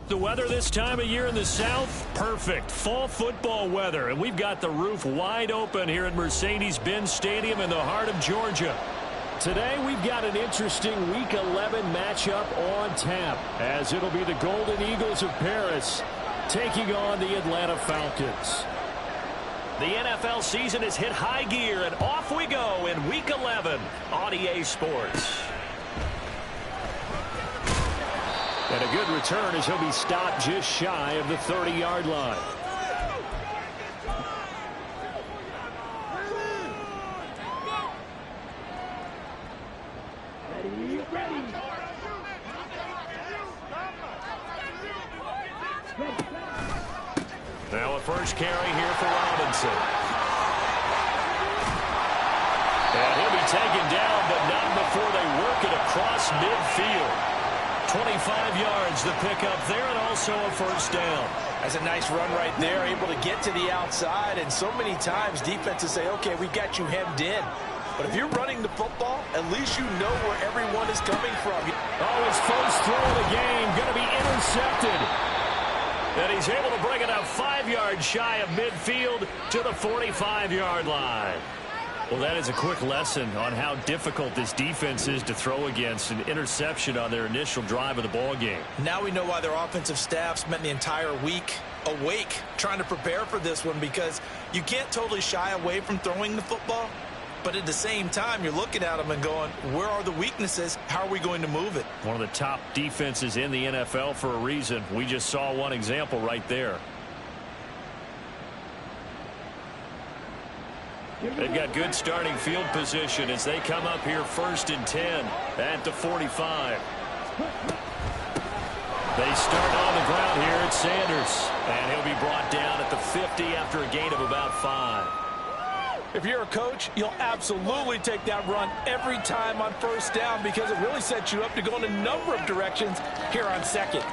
The weather this time of year in the South, perfect. Fall football weather, and we've got the roof wide open here at Mercedes-Benz Stadium in the heart of Georgia. Today, we've got an interesting Week 11 matchup on tap, as it'll be the Golden Eagles of Paris taking on the Atlanta Falcons. The NFL season has hit high gear, and off we go in Week 11 on EA Sports. And a good return as he'll be stopped just shy of the 30-yard line. Now a first carry here for Robinson. And he'll be taken down, but not before they work it across midfield. 25 yards the pickup there, and also a first down. That's a nice run right there, able to get to the outside, and so many times defenses say, okay, we've got you hemmed in. But if you're running the football, at least you know where everyone is coming from. Oh, his first throw of the game going to be intercepted. And he's able to bring it up 5 yards shy of midfield to the 45-yard line. Well, that is a quick lesson on how difficult this defense is to throw against. An interception on their initial drive of the ball game. Now we know why their offensive staff spent the entire week awake trying to prepare for this one, because you can't totally shy away from throwing the football. But at the same time, you're looking at them and going, where are the weaknesses? How are we going to move it? One of the top defenses in the NFL for a reason. We just saw one example right there. They've got good starting field position as they come up here 1st and 10 at the 45. They start on the ground here at Sanders, and he'll be brought down at the 50 after a gain of about 5. If you're a coach, you'll absolutely take that run every time on first down, because it really sets you up to go in a number of directions here on second.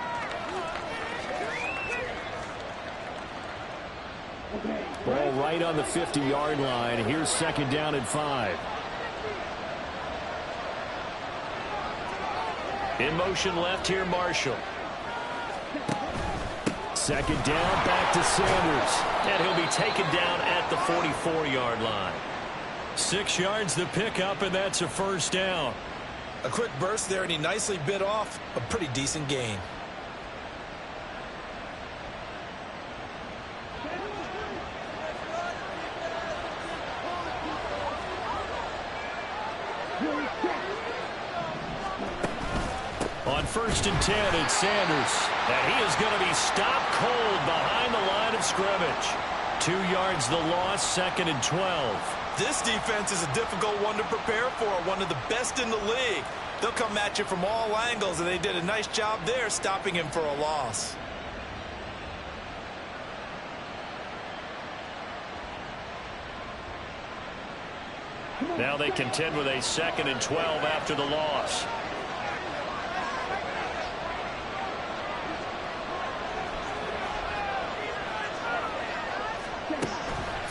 Ball right on the 50-yard line. Here's 2nd down and 5. In motion left here, Marshall. 2nd down, back to Sanders. And he'll be taken down at the 44-yard line. 6 yards the pickup, and that's a first down. A quick burst there, and he nicely bit off a pretty decent gain. On 1st and 10, it's Sanders. And he is going to be stopped cold behind the line of scrimmage. 2 yards the loss, 2nd and 12. This defense is a difficult one to prepare for, one of the best in the league. They'll come at you from all angles, and they did a nice job there stopping him for a loss. Now they contend with a 2nd and 12 after the loss.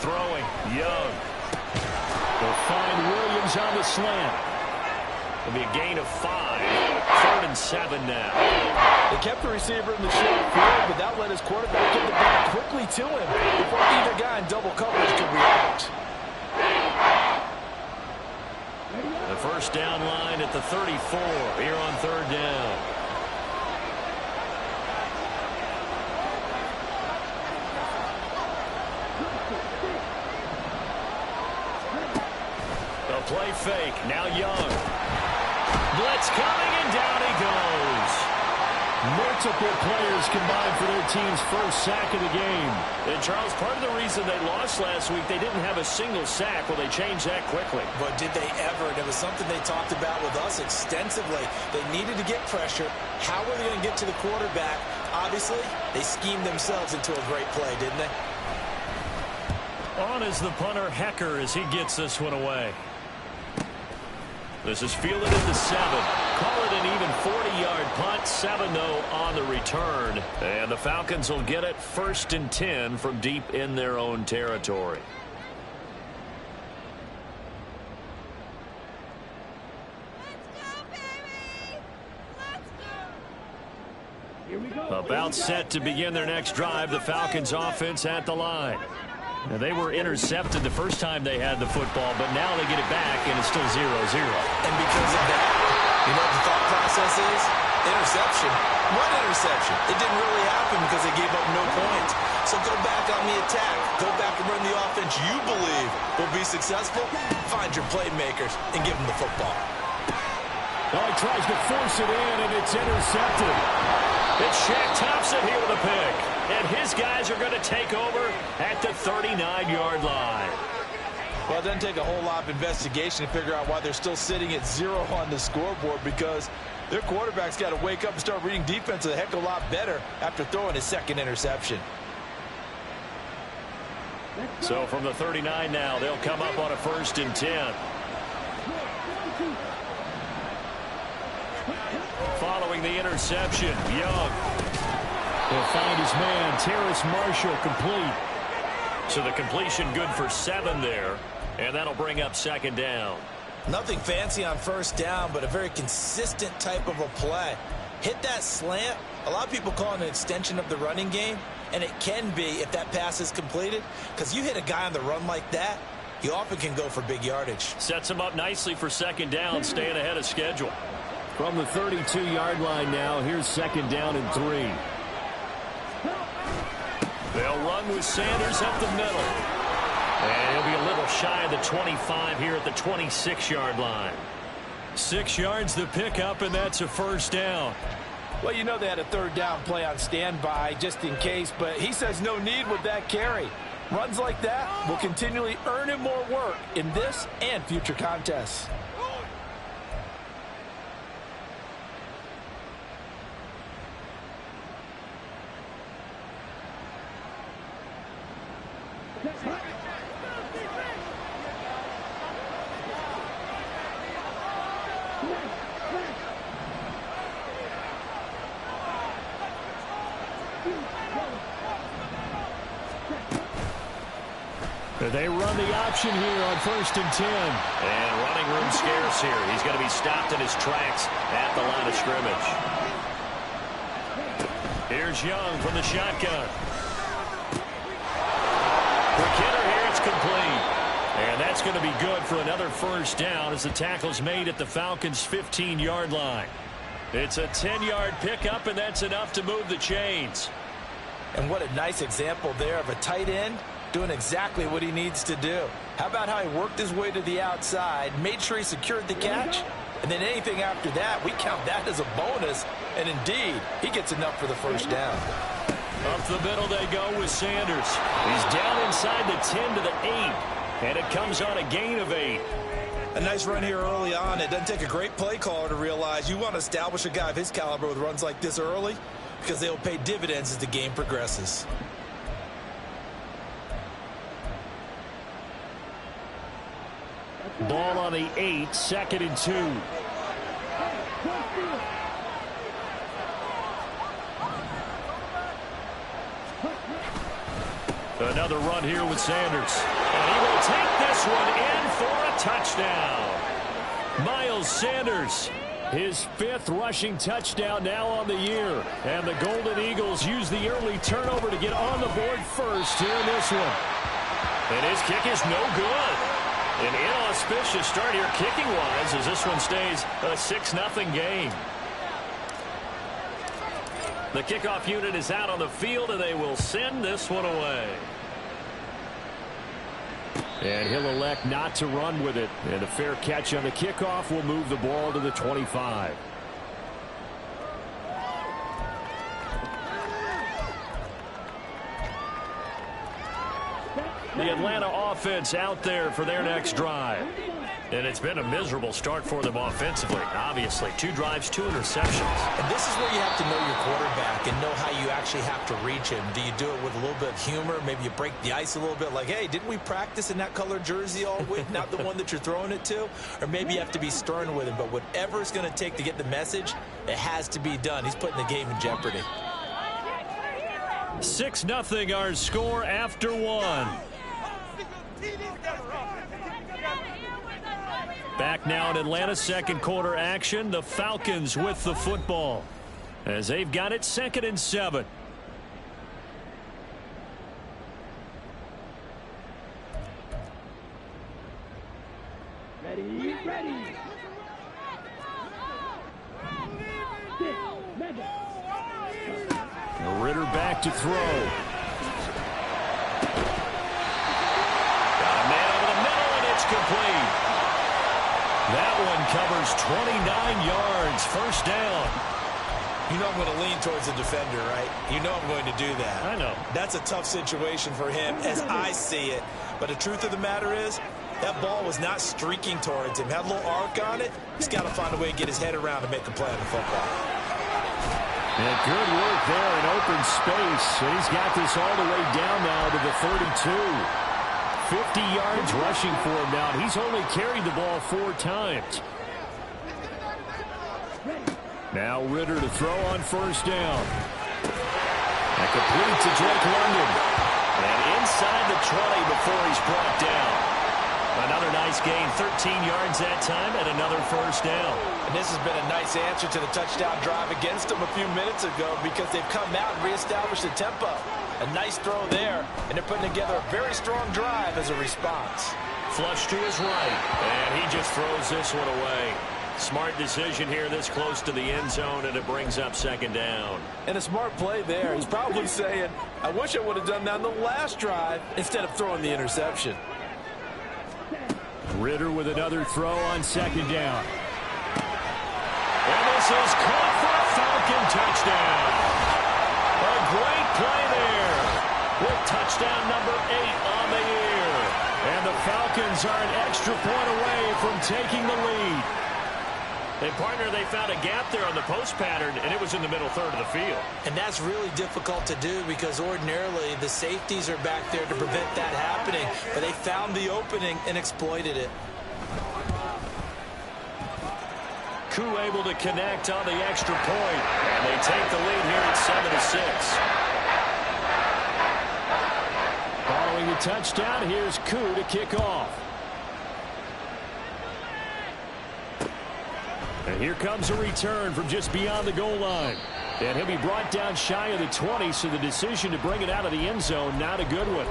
Throwing, Young. They'll find Williams on the slant. It'll be a gain of 5. 3rd and 7 now. They kept the receiver in the short field, but that led his quarterback get the ball quickly to him before either guy in double coverage could react. The first down line at the 34 here on 3rd down. The play fake. Now Young. Blitz coming, and down he goes. Multiple players combined for their team's first sack of the game. And Charles, part of the reason they lost last week, they didn't have a single sack. Well, they changed that quickly. But did they ever? And it was something they talked about with us extensively. They needed to get pressure. How were they going to get to the quarterback? Obviously, they schemed themselves into a great play, didn't they? On is the punter, Hecker, as he gets this one away. This is fielded at the 7. Call it an even 40-yard punt. 7, though, on the return. And the Falcons will get it 1st and 10 from deep in their own territory. A About set to begin their next drive, the Falcons offense at the line. Now, they were intercepted the first time they had the football, but now they get it back, and it's still 0-0. And because of that, you know what the thought process is? Interception. What interception? It didn't really happen because they gave up no points. So go back on the attack. Go back and run the offense you believe will be successful. Find your playmakers and give them the football. Oh, he tries to force it in, and it's intercepted. It's Shaq Thompson here with a pick. And his guys are going to take over at the 39-yard line. Well, it doesn't take a whole lot of investigation to figure out why they're still sitting at 0 on the scoreboard, because their quarterback's got to wake up and start reading defense a heck of a lot better after throwing his second interception. So from the 39 now, they'll come up on a 1st and 10. Following the interception, Young will find his man, Terrace Marshall, complete. So the completion good for 7 there, and that'll bring up 2nd down. Nothing fancy on 1st down, but a very consistent type of a play. Hit that slant. A lot of people call it an extension of the running game, and it can be if that pass is completed, because you hit a guy on the run like that, you often can go for big yardage. Sets him up nicely for 2nd down, staying ahead of schedule. From the 32-yard line now, here's 2nd down and 3. They'll run with Sanders up the middle. And he'll be a little shy of the 25 here at the 26-yard line. 6 yards the pickup, and that's a 1st down. Well, you know they had a 3rd down play on standby just in case, but he says no need with that carry. Runs like that will continually earn him more work in this and future contests. They run the option here on 1st and 10. And running room scarce here. He's going to be stopped in his tracks at the line of scrimmage. Here's Young from the shotgun. Quick hitter here, it's complete. And that's going to be good for another 1st down as the tackle's made at the Falcons' 15-yard line. It's a 10-yard pickup, and that's enough to move the chains. And what a nice example there of a tight end doing exactly what he needs to do. How about how he worked his way to the outside, made sure he secured the catch, and then anything after that, we count that as a bonus. And indeed, he gets enough for the 1st down. Up the middle they go with Sanders. He's down inside the 10 to the 8, and it comes on a gain of 8. A nice run here early on. It doesn't take a great play caller to realize you want to establish a guy of his caliber with runs like this early, because they'll pay dividends as the game progresses. Ball on the 8, 2nd and 2. Another run here with Sanders. And he will take this one in for a touchdown. Miles Sanders, his 5th rushing touchdown now on the year. And the Golden Eagles use the early turnover to get on the board first here in this one. And his kick is no good. An inauspicious start here kicking-wise as this one stays a 6-0 game. The kickoff unit is out on the field, and they will send this one away. And he'll elect not to run with it. And a fair catch on the kickoff will move the ball to the 25. The Atlanta offense out there for their next drive. And it's been a miserable start for them offensively, obviously. 2 drives, 2 interceptions. And this is where you have to know your quarterback and know how you actually have to reach him. Do you do it with a little bit of humor? Maybe you break the ice a little bit like, hey, didn't we practice in that color jersey all week? Not the one that you're throwing it to? Or maybe you have to be stern with him. But whatever it's going to take to get the message, it has to be done. He's putting the game in jeopardy. 6-0 our score after 1. Back now in Atlanta, second quarter action. The Falcons with the football. as they've got it 2nd and 7. Ready. Ritter back to throw. Got a man over the middle, and it's complete. That one covers 29 yards. First down. You know I'm going to lean towards the defender, right? You know I'm going to do that. I know. That's a tough situation for him as I see it. But the truth of the matter is, that ball was not streaking towards him. Had a little arc on it. He's got to find a way to get his head around to make a play on the football. And good work there in open space. And he's got this all the way down now to the 32. 50 yards rushing for him now. He's only carried the ball 4 times. Now Ritter to throw on first down. And complete to Drake London. And inside the 20 before he's brought down. Another nice gain, 13 yards that time, and another first down. And this has been a nice answer to the touchdown drive against them a few minutes ago because they've come out and reestablished the tempo. A nice throw there, and they're putting together a very strong drive as a response. Flush to his right, and he just throws this one away. Smart decision here this close to the end zone, and it brings up 2nd down. And a smart play there. He's probably saying, I wish I would have done that on the last drive instead of throwing the interception. Ritter with another throw on 2nd down. And this is caught for a Falcon touchdown. A great play there with touchdown number 8 on the year. And the Falcons are an extra point away from taking the lead. And, partner, they found a gap there on the post pattern, and it was in the middle third of the field. And that's really difficult to do because ordinarily the safeties are back there to prevent that happening. But they found the opening and exploited it. Koo able to connect on the extra point. And they take the lead here at 7-6. Following the touchdown, here's Koo to kick off. And here comes a return from just beyond the goal line. And he'll be brought down shy of the 20, so the decision to bring it out of the end zone, not a good one.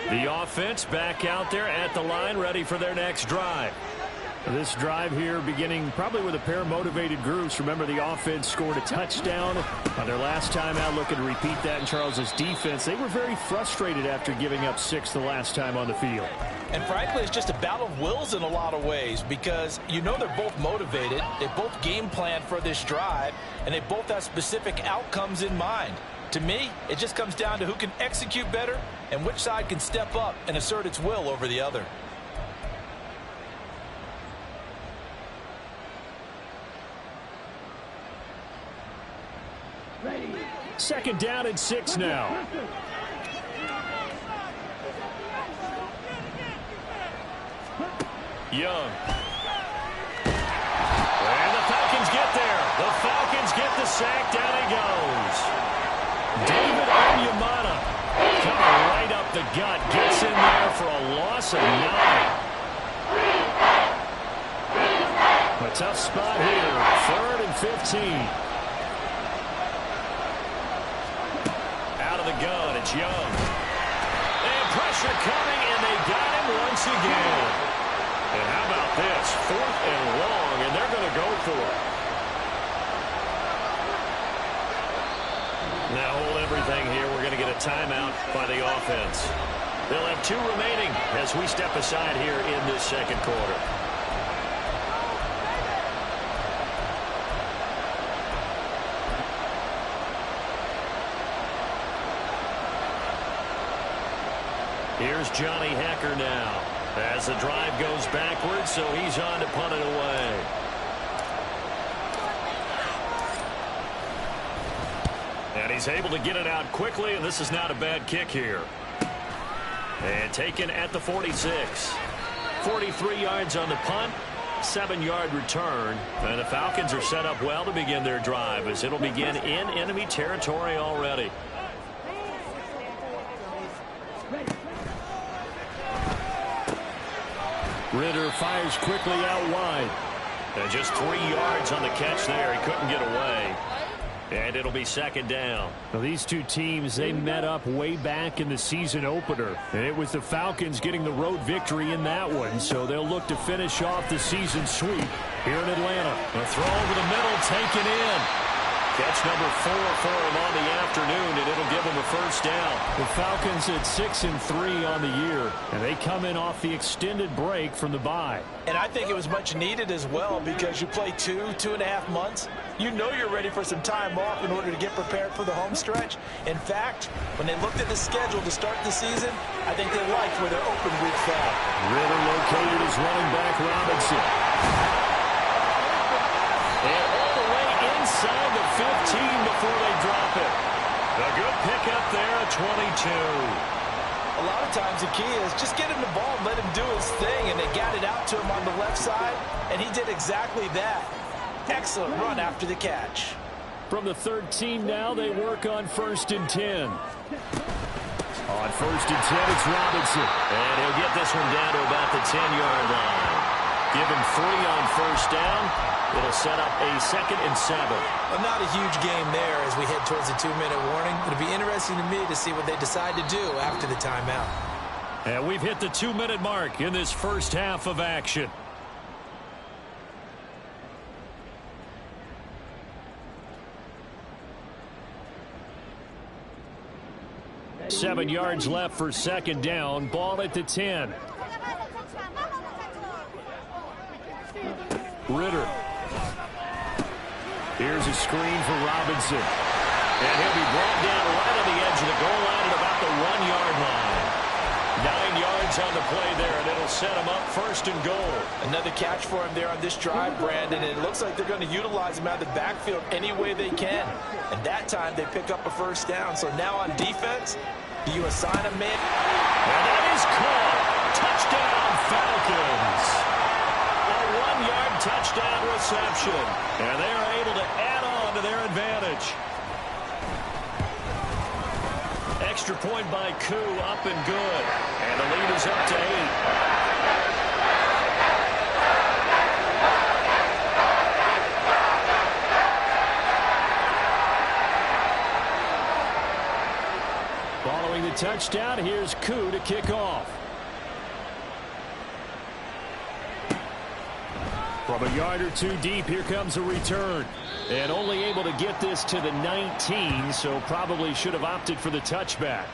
The offense back out there at the line, ready for their next drive. This drive here beginning probably with a pair of motivated groups. Remember, the offense scored a touchdown on their last time out. Looking to repeat that in Charles's defense. They were very frustrated after giving up 6 the last time on the field. And frankly, it's just a battle of wills in a lot of ways because you know they're both motivated. They both game plan for this drive, and they both have specific outcomes in mind. To me, it just comes down to who can execute better and which side can step up and assert its will over the other. Second down and 6 now. Young. And the Falcons get there. The Falcons get the sack. Down he goes. David Onyemata coming right up the gut. Gets in there for a loss of 9. A tough spot here. 3rd and 15. The gun, it's Young. And pressure coming, and they got him once again. And how about this? 4th and long, and they're going to go for it. Now hold everything here. We're going to get a timeout by the offense. They'll have 2 remaining as we step aside here in this second quarter. Here's Johnny Hekker now as the drive goes backwards, so he's on to punt it away. And he's able to get it out quickly, and this is not a bad kick here. And taken at the 46. 43 yards on the punt, 7-yard return. And the Falcons are set up well to begin their drive as it'll begin in enemy territory already. Ritter fires quickly out wide. And just 3 yards on the catch there. He couldn't get away. And it'll be second down. Well, these two teams, they met up way back in the season opener. And it was the Falcons getting the road victory in that one. So they'll look to finish off the season sweep here in Atlanta. A throw over the middle, taken in. Catch number 4 for him on the afternoon, and it'll give him a first down. The Falcons at 6-3 on the year, and they come in off the extended break from the bye. And I think it was much needed as well because you play 2.5 months. You know you're ready for some time off in order to get prepared for the home stretch. In fact, when they looked at the schedule to start the season, I think they liked where their open week fell. Ritter located as running back Robinson. And all the way inside the 15 before they drop it. A good pickup there at 22. A lot of times the key is just get him the ball and let him do his thing, and they got it out to him on the left side, and he did exactly that. Excellent run after the catch. From the 13 now, they work on 1st and 10. On 1st and 10, it's Robinson. And he'll get this one down to about the 10-yard line. Give him 3 on first down. It'll set up a 2nd and 7. Well, not a huge game there as we head towards the 2-minute warning. It'll be interesting to me to see what they decide to do after the timeout. And we've hit the 2-minute mark in this first half of action. Seven yards left for second down. Ball at the 10. Ritter. Here's a screen for Robinson. And he'll be brought down right on the edge of the goal line at about the 1-yard line. 9 yards on the play there, and it'll set him up 1st and goal. Another catch for him there on this drive, Brandon, and it looks like they're going to utilize him out of the backfield any way they can. And that time they pick up a first down. So now on defense, do you assign a man? And that is caught. Touchdown, Falcons. A 1-yard touchdown reception. And they are able to add on to their advantage. Extra point by Koo, up and good. And the lead is up to 8. Following the touchdown, here's Koo to kick off. From a yard or two deep, here comes a return. And only able to get this to the 19, so probably should have opted for the touchback.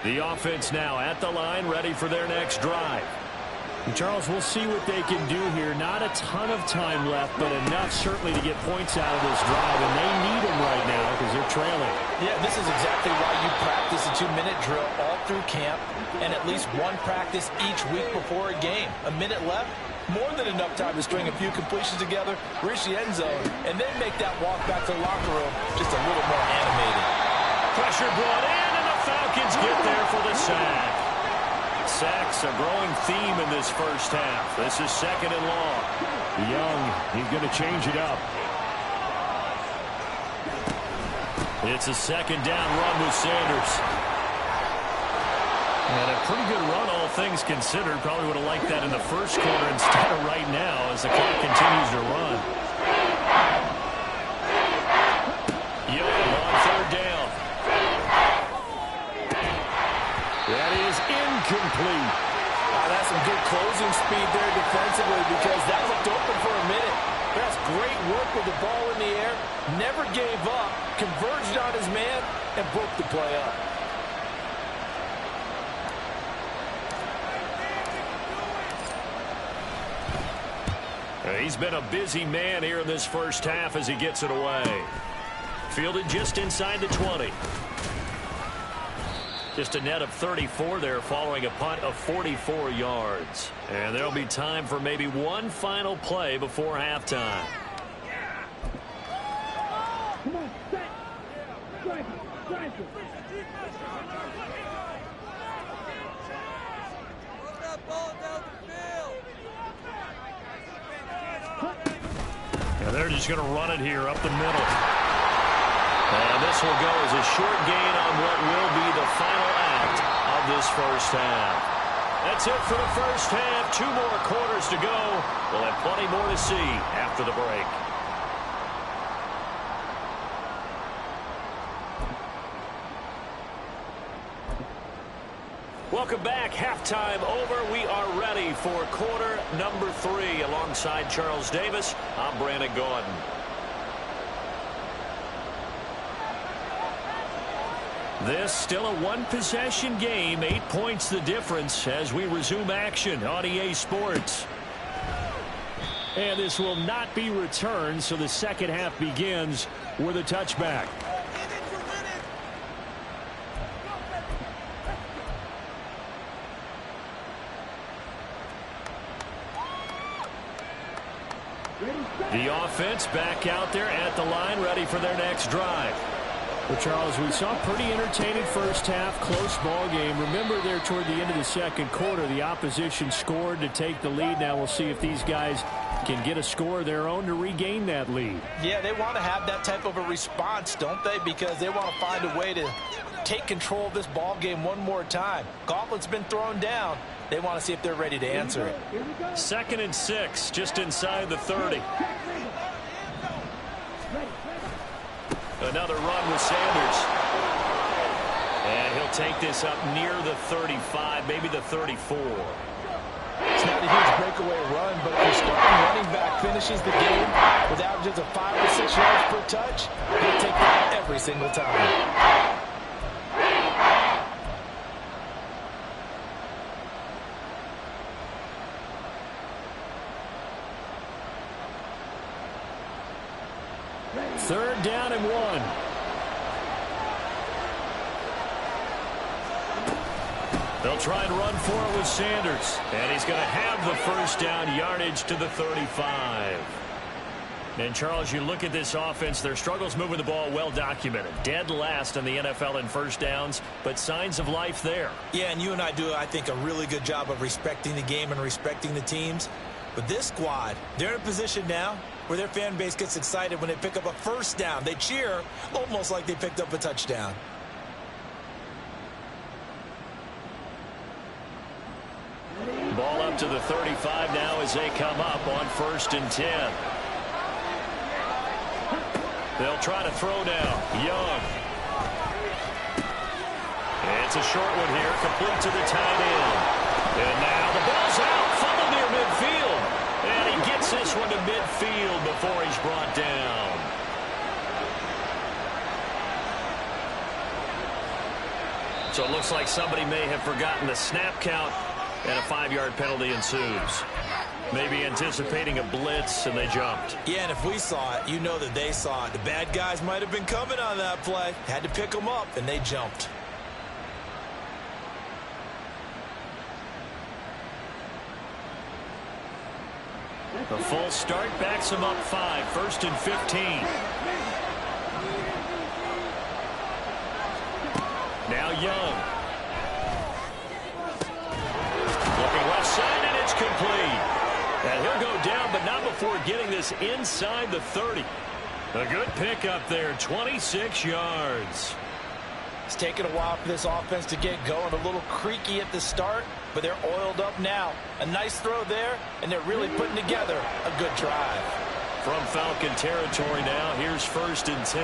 The offense now at the line, ready for their next drive. And Charles, we'll see what they can do here. Not a ton of time left, but enough certainly to get points out of this drive, and they need them right now because they're trailing. Yeah, this is exactly why you practice a 2-minute drill all through camp and at least one practice each week before a game. A minute left, more than enough time to string a few completions together, reach the end zone, and then make that walk back to the locker room just a little more animated. Pressure brought in, and the Falcons get there for the sack. Sacks a growing theme in this first half. This is 2nd and long. Young, he's going to change it up. It's a 2nd down run with Sanders. And a pretty good run, all things considered. Probably would have liked that in the first quarter instead of right now as the clock continues to run. Young on 3rd down. That is incomplete. That's some good closing speed there defensively because that looked open for a minute. That's great work with the ball in the air. Never gave up, converged on his man, and broke the play up. He's been a busy man here in this first half as he gets it away. Fielded just inside the 20. Just a net of 34 there following a punt of 44 yards. And there'll be time for maybe one final play before halftime. Come on, set. Strike it. Strike it. Run that ball down the field. They're just going to run it here up the middle. And this will go as a short gain on what will be the final act of this first half. That's it for the first half. 2 more quarters to go. We'll have plenty more to see after the break. Welcome back. Halftime over. We are ready for quarter number 3. Alongside Charles Davis, I'm Brandon Gaudin. This still a one-possession game. 8 points the difference as we resume action on EA Sports. And this will not be returned, so the second half begins with a touchback. The offense back out there at the line, ready for their next drive. Well, Charles, we saw a pretty entertaining first half, close ball game. Remember there toward the end of the second quarter, the opposition scored to take the lead. Now we'll see if these guys can get a score of their own to regain that lead. Yeah, they want to have that type of a response, don't they? Because they want to find a way to take control of this ball game one more time. Gauntlet's been thrown down. They want to see if they're ready to answer it. 2nd and 6, just inside the 30. Another run with Sanders. And he'll take this up near the 35, maybe the 34. It's not a huge breakaway run, but if your starting running back finishes the game with averages of 5 or 6 yards per touch, he'll take that every single time. Third down and 1. They'll try and run for it with Sanders. And he's going to have the first down, yardage to the 35. And, Charles, you look at this offense, their struggles moving the ball well documented. Dead last in the NFL in first downs, but signs of life there. Yeah, and you and I do, I think, a really good job of respecting the game and respecting the teams. But this squad, they're in a position now where their fan base gets excited when they pick up a first down. They cheer almost like they picked up a touchdown. Ball up to the 35 now as they come up on 1st and 10. They'll try to throw now. Young. It's a short one here, complete to the tight end. And now the ball's out, funneled near midfield. And he gets this one to midfield before he's brought down. So it looks like somebody may have forgotten the snap count, and a 5-yard penalty ensues. Maybe anticipating a blitz, and they jumped. Yeah, and if we saw it, you know that they saw it. The bad guys might have been coming on that play. Had to pick them up, and they jumped. The full start backs him up 5, 1st and 15. Now Young. Looking left side, and it's complete. And he'll go down, but not before getting this inside the 30. A good pickup there, 26 yards. It's taken a while for this offense to get going. A little creaky at the start, but they're oiled up now. A nice throw there, and they're really putting together a good drive. From Falcon territory now, here's 1st and 10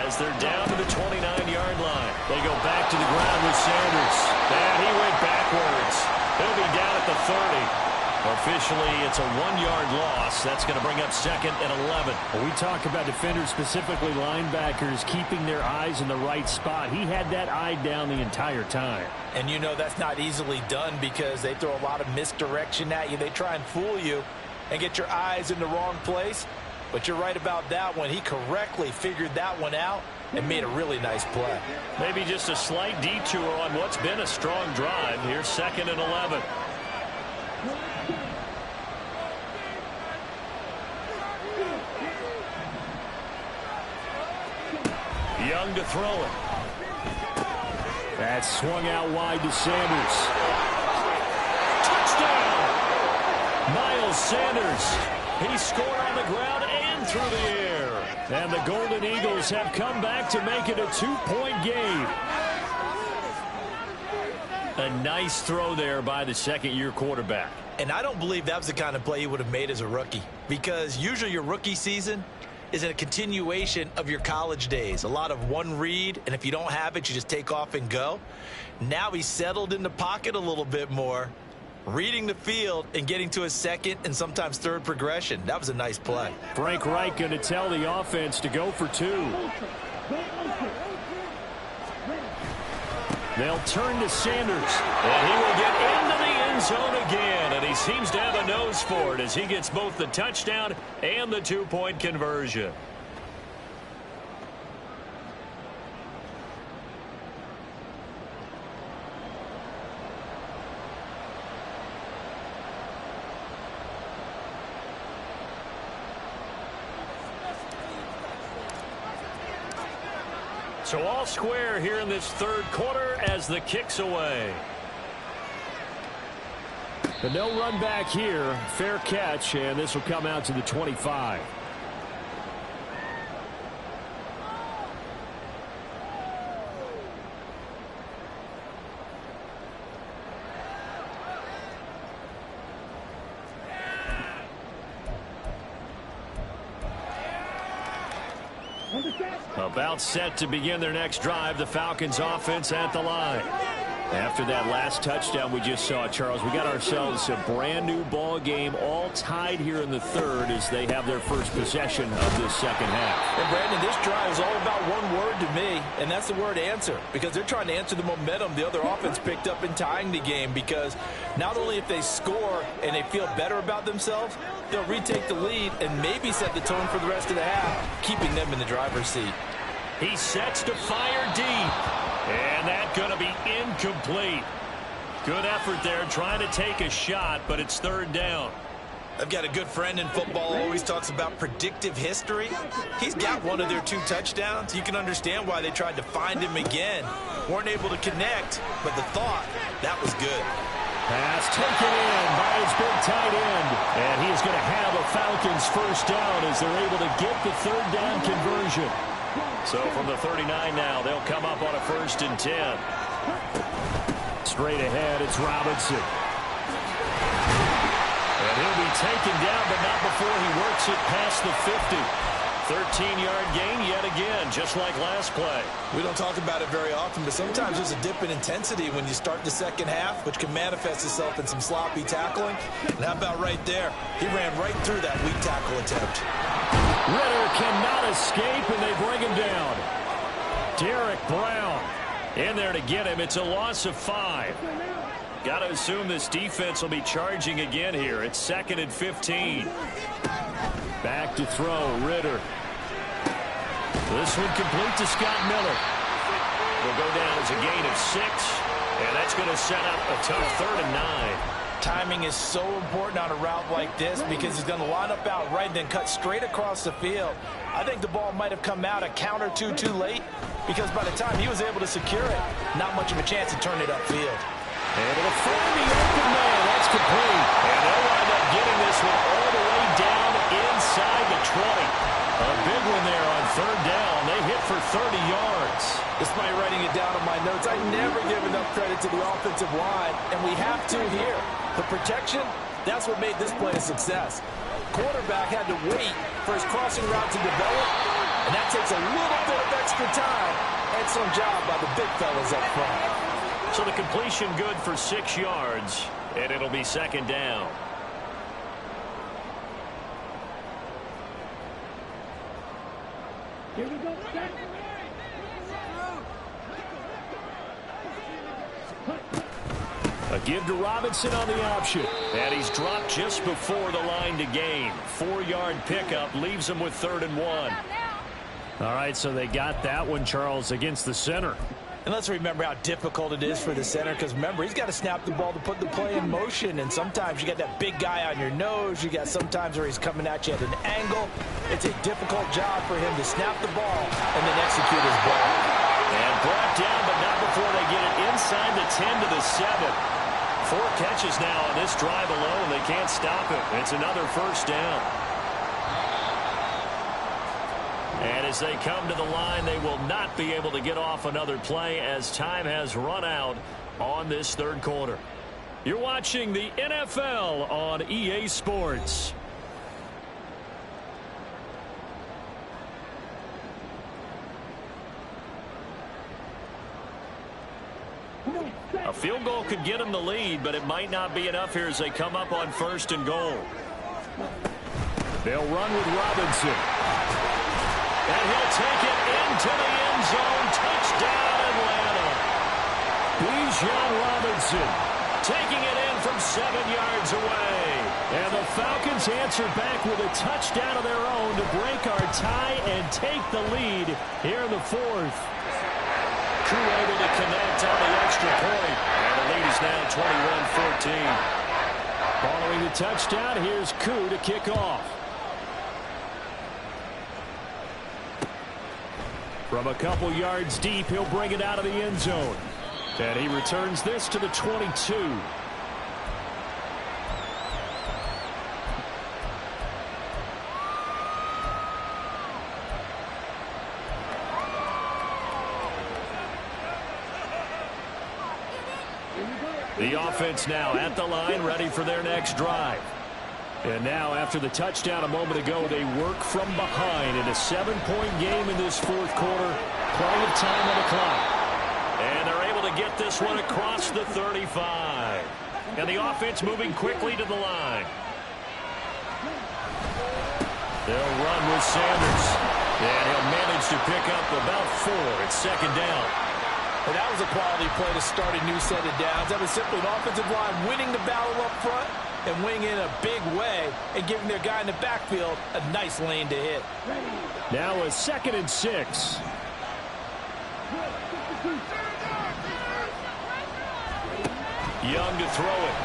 as they're down to the 29-yard line. They go back to the ground with Sanders. And he went backwards. He'll be down at the 30. Officially, it's a 1-yard loss. That's going to bring up 2nd and 11. Well, we talk about defenders, specifically linebackers, keeping their eyes in the right spot. He had that eye down the entire time. And you know that's not easily done because they throw a lot of misdirection at you. They try and fool you and get your eyes in the wrong place. But you're right about that one. He correctly figured that one out and made a really nice play. Maybe just a slight detour on what's been a strong drive. Here's 2nd and 11. Young to throw it. That's swung out wide to Sanders. Touchdown! Miles Sanders. He scored on the ground and through the air. And the Golden Eagles have come back to make it a 2-point game. A nice throw there by the second-year quarterback. And I don't believe that was the kind of play he would have made as a rookie, because usually your rookie season is a continuation of your college days. A lot of one read, and if you don't have it, you just take off and go. Now he's settled in the pocket a little bit more, reading the field and getting to his second and sometimes third progression. That was a nice play. Frank Reich going to tell the offense to go for 2. They'll turn to Sanders, and he will get into the end zone again, and he seems to have a nose for it as he gets both the touchdown and the 2-point conversion. So all square here in this third quarter as the kick's away. But no run back here. Fair catch, and this will come out to the 25. About set to begin their next drive, the Falcons offense at the line. After that last touchdown we just saw, Charles, we got ourselves a brand new ball game, all tied here in the third as they have their first possession of this second half. And Brandon, this drive is all about one word to me, and that's the word answer, because they're trying to answer the momentum the other offense picked up in tying the game, because not only if they score and they feel better about themselves, they'll retake the lead and maybe set the tone for the rest of the half, keeping them in the driver's seat. He sets to fire deep. And that's going to be incomplete. Good effort there trying to take a shot, but it's third down. I've got a good friend in football who always talks about predictive history. He's got one of their 2 touchdowns. You can understand why they tried to find him again. Weren't able to connect, but the thought, that was good. Pass taken in by his big tight end. And he is going to have a Falcons first down as they're able to get the third down conversion. So from the 39 now, they'll come up on a 1st and 10. Straight ahead, it's Robinson. And he'll be taken down, but not before he works it past the 50. 13-yard gain yet again, just like last play. We don't talk about it very often, but sometimes there's a dip in intensity when you start the second half, which can manifest itself in some sloppy tackling. And how about right there? He ran right through that weak tackle attempt. Ridder cannot escape, and they bring him down. Derek Brown in there to get him. It's a loss of 5. Got to assume this defense will be charging again here. It's 2nd and 15. Back to throw, Ridder. This one complete to Scott Miller. Will go down as a gain of 6, and that's going to set up a tough 3rd and 9. Timing is so important on a route like this because he's going to line up out right and then cut straight across the field. I think the ball might have come out a count or two too late because by the time he was able to secure it, not much of a chance to turn it upfield. Able to find the open man. That's complete. And they'll wind up getting this one all the way down inside the 20. A big one there on 3rd down. They hit for 30 yards. Despite writing it down on my notes, I never give enough credit to the offensive line, and we have to here. The protection, that's what made this play a success. Quarterback had to wait for his crossing route to develop, and that takes a little bit of extra time. Excellent job by the big fellas up front. So the completion good for 6 yards, and it'll be 2nd down. Here we go. A give to Robinson on the option. And he's dropped just before the line to gain. 4-yard pickup leaves him with 3rd and 1. All right, so they got that one, Charles, against the center. And let's remember how difficult it is for the center because, remember, he's got to snap the ball to put the play in motion. And sometimes you got that big guy on your nose. You got sometimes where he's coming at you at an angle. It's a difficult job for him to snap the ball and then execute his ball. And brought down, but not before they get it inside the 10 to the 7. 4 catches now on this drive alone. They can't stop it. It's another first down. And as they come to the line, they will not be able to get off another play as time has run out on this third quarter. You're watching the NFL on EA Sports. A field goal could get them the lead, but it might not be enough here as they come up on 1st and goal. They'll run with Robinson. And he'll take it into the end zone. Touchdown, Atlanta. Bijan Robinson taking it in from 7 yards away. And the Falcons answer back with a touchdown of their own to break our tie and take the lead here in the 4th. Koo able to connect on the extra point. And the lead is now 21-14. Following the touchdown, here's Koo to kick off. From a couple yards deep, he'll bring it out of the end zone. And he returns this to the 22. The offense now at the line, ready for their next drive. And now, after the touchdown a moment ago, they work from behind in a 7-point game in this 4th quarter. Plenty of time on the clock. And they're able to get this one across the 35. And the offense moving quickly to the line. They'll run with Sanders. And he'll manage to pick up about 4. It's 2nd down. Well, that was a quality play to start a new set of downs. That was simply an offensive line winning the battle up front and winning in a big way and giving their guy in the backfield a nice lane to hit. Now a 2nd and 6. Young to throw it.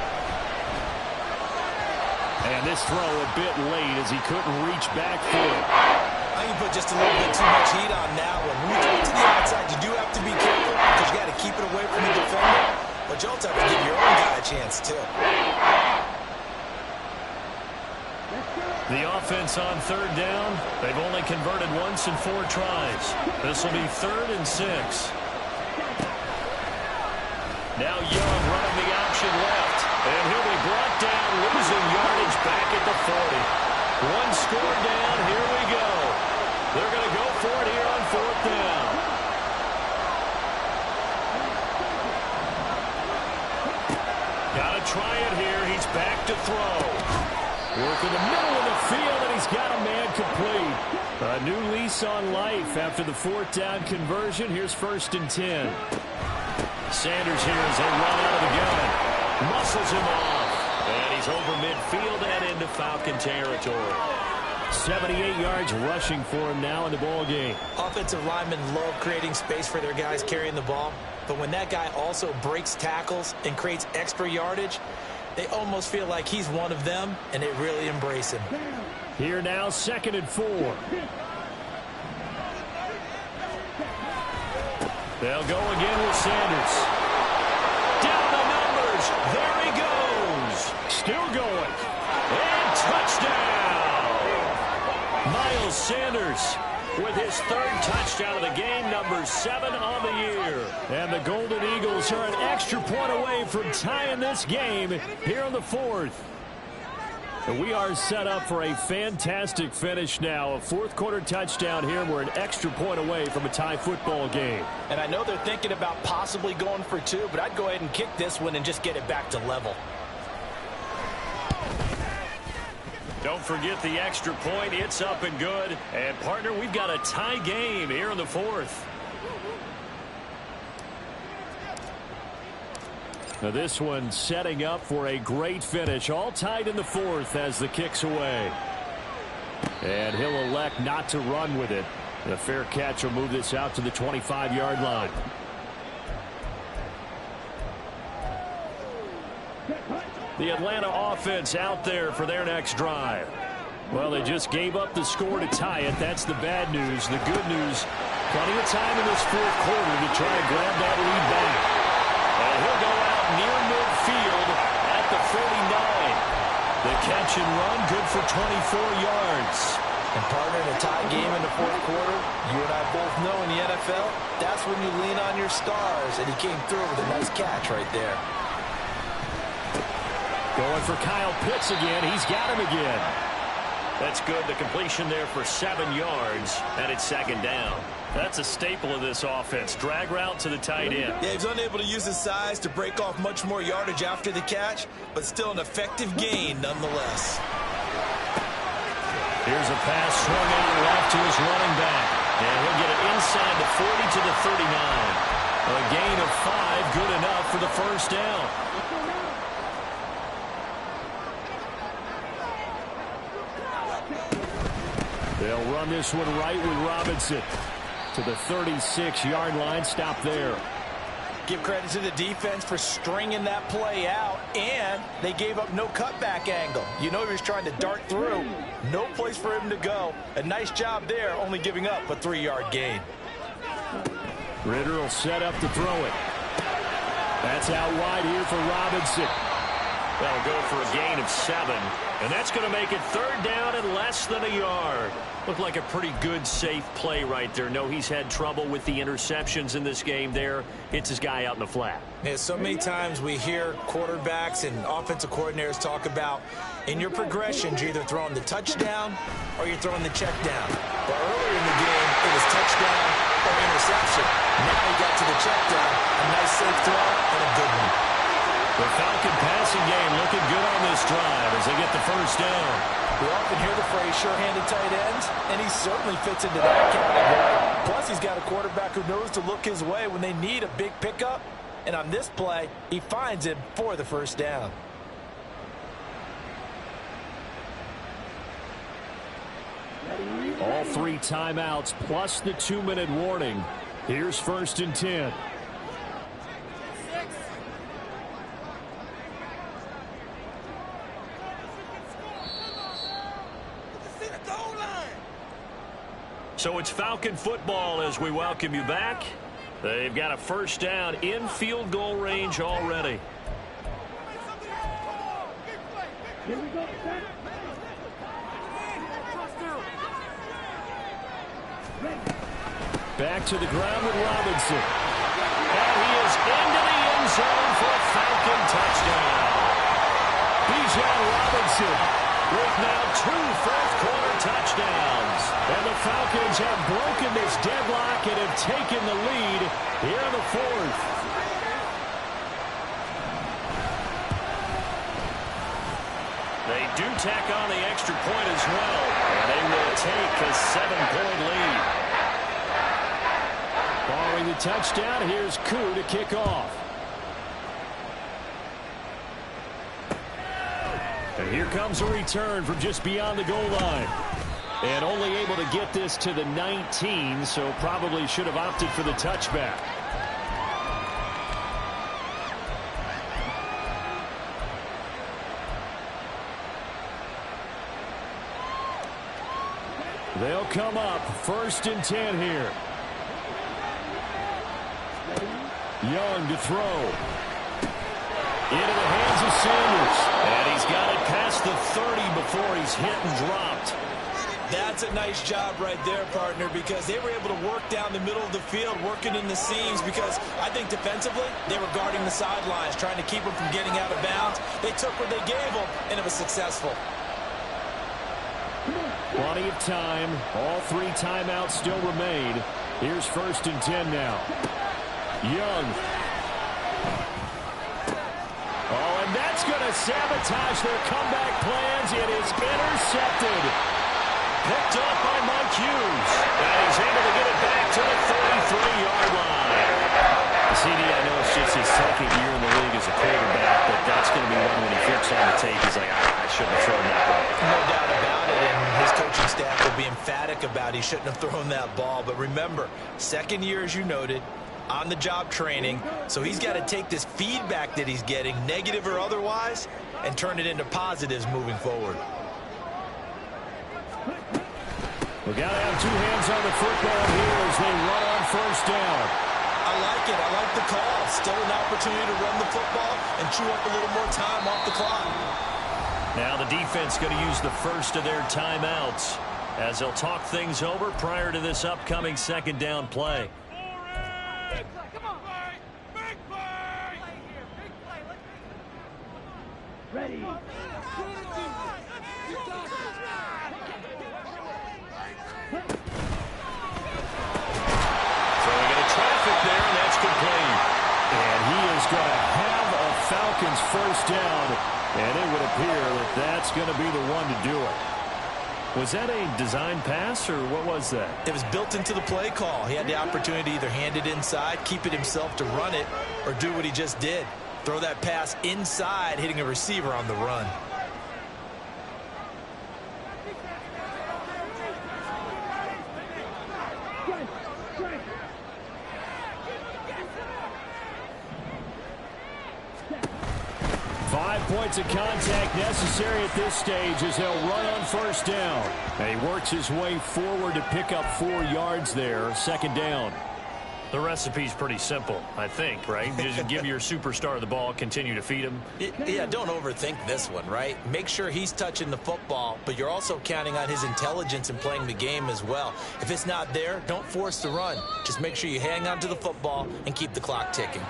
And this throw a bit late as he couldn't reach back for it. I think you put just a little bit too much heat on that one. When you throw it to the outside, you do have to be careful because you got to keep it away from the defender. But you also have to give your own guy a chance, too. The offense on 3rd down. They've only converted once in 4 tries. This will be 3rd and 6. Now Young running the option left. And he'll be brought down, losing yardage back at the 40. 1 score down. Here we go. They're going to go for it here on 4th down. Got to try it here. He's back to throw. Work in the middle of the field, and he's got a man complete. A new lease on life after the 4th down conversion. Here's 1st and 10. Sanders here as they run out of the gun. Muscles him off. And he's over midfield and into Falcon territory. 78 yards rushing for him now in the ball game. Offensive linemen love creating space for their guys carrying the ball. But when that guy also breaks tackles and creates extra yardage, they almost feel like he's one of them, and they really embrace him. Here now, 2nd and 4. They'll go again with Sanders. Down the numbers. There he goes. Still going. And touchdown. Miles Sanders with his 3rd touchdown of the game, number 7 on the year. And the Golden Eagles are an extra point away from tying this game here in the 4th. And we are set up for a fantastic finish now. A 4th quarter touchdown here. We're an extra point away from a tie football game. And I know they're thinking about possibly going for 2, but I'd go ahead and kick this one and just get it back to level. Don't forget the extra point. It's up and good. And, partner, we've got a tie game here in the 4th. Now this one setting up for a great finish. All tied in the 4th as the kick's away. And he'll elect not to run with it. The fair catch will move this out to the 25-yard line. The Atlanta offense out there for their next drive. Well, they just gave up the score to tie it. That's the bad news. The good news, plenty of time in this 4th quarter to try and grab that lead back. And he'll go out near midfield The catch and run, good for 24 yards. And partner, in a tie game in the fourth quarter, you and I both know in the NFL, that's when you lean on your stars, and he came through with a nice catch right there. Going for Kyle Pitts again. He's got him again. That's good. The completion there for 7 yards, and it's second down. That's a staple of this offense. Drag route to the tight end. Yeah, he's unable to use his size to break off much more yardage after the catch, but still an effective gain nonetheless. Here's a pass swung out left to his running back. And he'll get it inside the 40 to the 39. A gain of 5, good enough for the first down. They'll run this one right with Robinson to the 36-yard line. Stop there. Give credit to the defense for stringing that play out, and they gave up no cutback angle. You know he was trying to dart through. No place for him to go. A nice job there, only giving up a 3-yard gain. Ritter will set up to throw it. That's out wide here for Robinson. That'll go for a gain of 7. And that's going to make it third down and less than a yard. Looked like a pretty good, safe play right there. No, he's had trouble with the interceptions in this game there. Hits his guy out in the flat. Yeah, so many times we hear quarterbacks and offensive coordinators talk about in your progressions, you're either throwing the touchdown or you're throwing the check down. But earlier in the game, it was touchdown or interception. Now he got to the check down. A nice safe throw and a good one. The Falcon passing game looking good on this drive as they get the first down. We often hear the phrase sure-handed tight ends, and he certainly fits into that category. Plus, he's got a quarterback who knows to look his way when they need a big pickup. And on this play, he finds him for the first down. All 3 timeouts plus the 2-minute warning. Here's 1st and 10. So it's Falcon football as we welcome you back. They've got a first down in field goal range already. Here we go, set. Back to the ground with Robinson. And he is into the end zone for a Falcon touchdown. Bijan Robinson with now 2 fourth-quarter touchdowns. And the Falcons have broken this deadlock and have taken the lead here in the 4th. They do tack on the extra point as well, and they will take a 7-point lead. Following the touchdown, here's Koo to kick off. And here comes a return from just beyond the goal line. And only able to get this to the 19, so probably should have opted for the touchback. They'll come up 1st and 10 here. Young to throw. Into the hands of Sanders. And he's got it past the 30 before he's hit and dropped. That's a nice job right there, partner, because they were able to work down the middle of the field, working in the seams, because I think defensively they were guarding the sidelines, trying to keep them from getting out of bounds. They took what they gave them, and it was successful. Plenty of time. All 3 timeouts still remain. Here's 1st and 10 now. Young. Oh, and that's going to sabotage their comeback plans. It is intercepted. Picked up by Mike Hughes. And he's able to get it back to the 33-yard line. CD, I know it's just his 2nd year in the league as a quarterback, but that's going to be one when he flips on the tape. He's like, I shouldn't have thrown that ball. No doubt about it, and his coaching staff will be emphatic about he shouldn't have thrown that ball. But remember, 2nd year, as you noted, on-the-job training, so he's got to take this feedback that he's getting, negative or otherwise, and turn it into positives moving forward. We got to have 2 hands on the football here as they run on 1st down. I like it. I like the call. Still an opportunity to run the football and chew up a little more time off the clock. Now the defense going to use the first of their timeouts as they'll talk things over prior to this upcoming second down play. Ready. There, and that's complete. And he is going to have a Falcons first down, and it would appear that that's going to be the one to do it. Was that a design pass, or what was that? It was built into the play call. He had the opportunity to either hand it inside, keep it himself to run it, or do what he just did. Throw that pass inside, hitting a receiver on the run. Strike. 5 points of contact necessary at this stage as they'll run on first down. And he works his way forward to pick up 4 yards there, second down. The recipe's pretty simple, I think, right? Just give your superstar the ball, continue to feed him. Yeah, don't overthink this one, right? Make sure he's touching the football, but you're also counting on his intelligence in playing the game as well. If it's not there, don't force the run. Just make sure you hang on to the football and keep the clock ticking.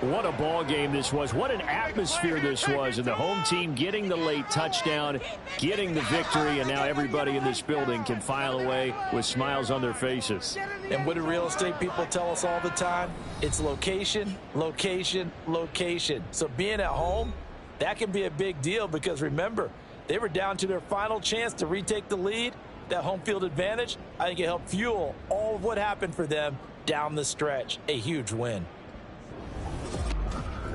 What a ball game this was. What an atmosphere this was. And the home team getting the late touchdown, getting the victory, and now everybody in this building can file away with smiles on their faces. And what do real estate people tell us all the time? It's location, location, location. So being at home, that can be a big deal because, remember, they were down to their final chance to retake the lead. That home field advantage, I think it helped fuel all of what happened for them down the stretch. A huge win.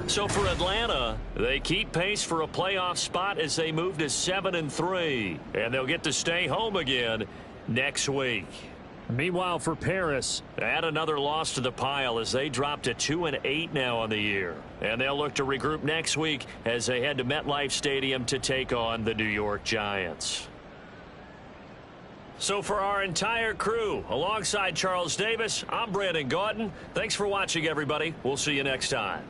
So for Atlanta, they keep pace for a playoff spot as they move to 7-3. And they'll get to stay home again next week. Meanwhile, for Paris, add another loss to the pile as they drop to 2-8 now on the year. And they'll look to regroup next week as they head to MetLife Stadium to take on the New York Giants. So for our entire crew, alongside Charles Davis, I'm Brandon Gaudin. Thanks for watching, everybody. We'll see you next time.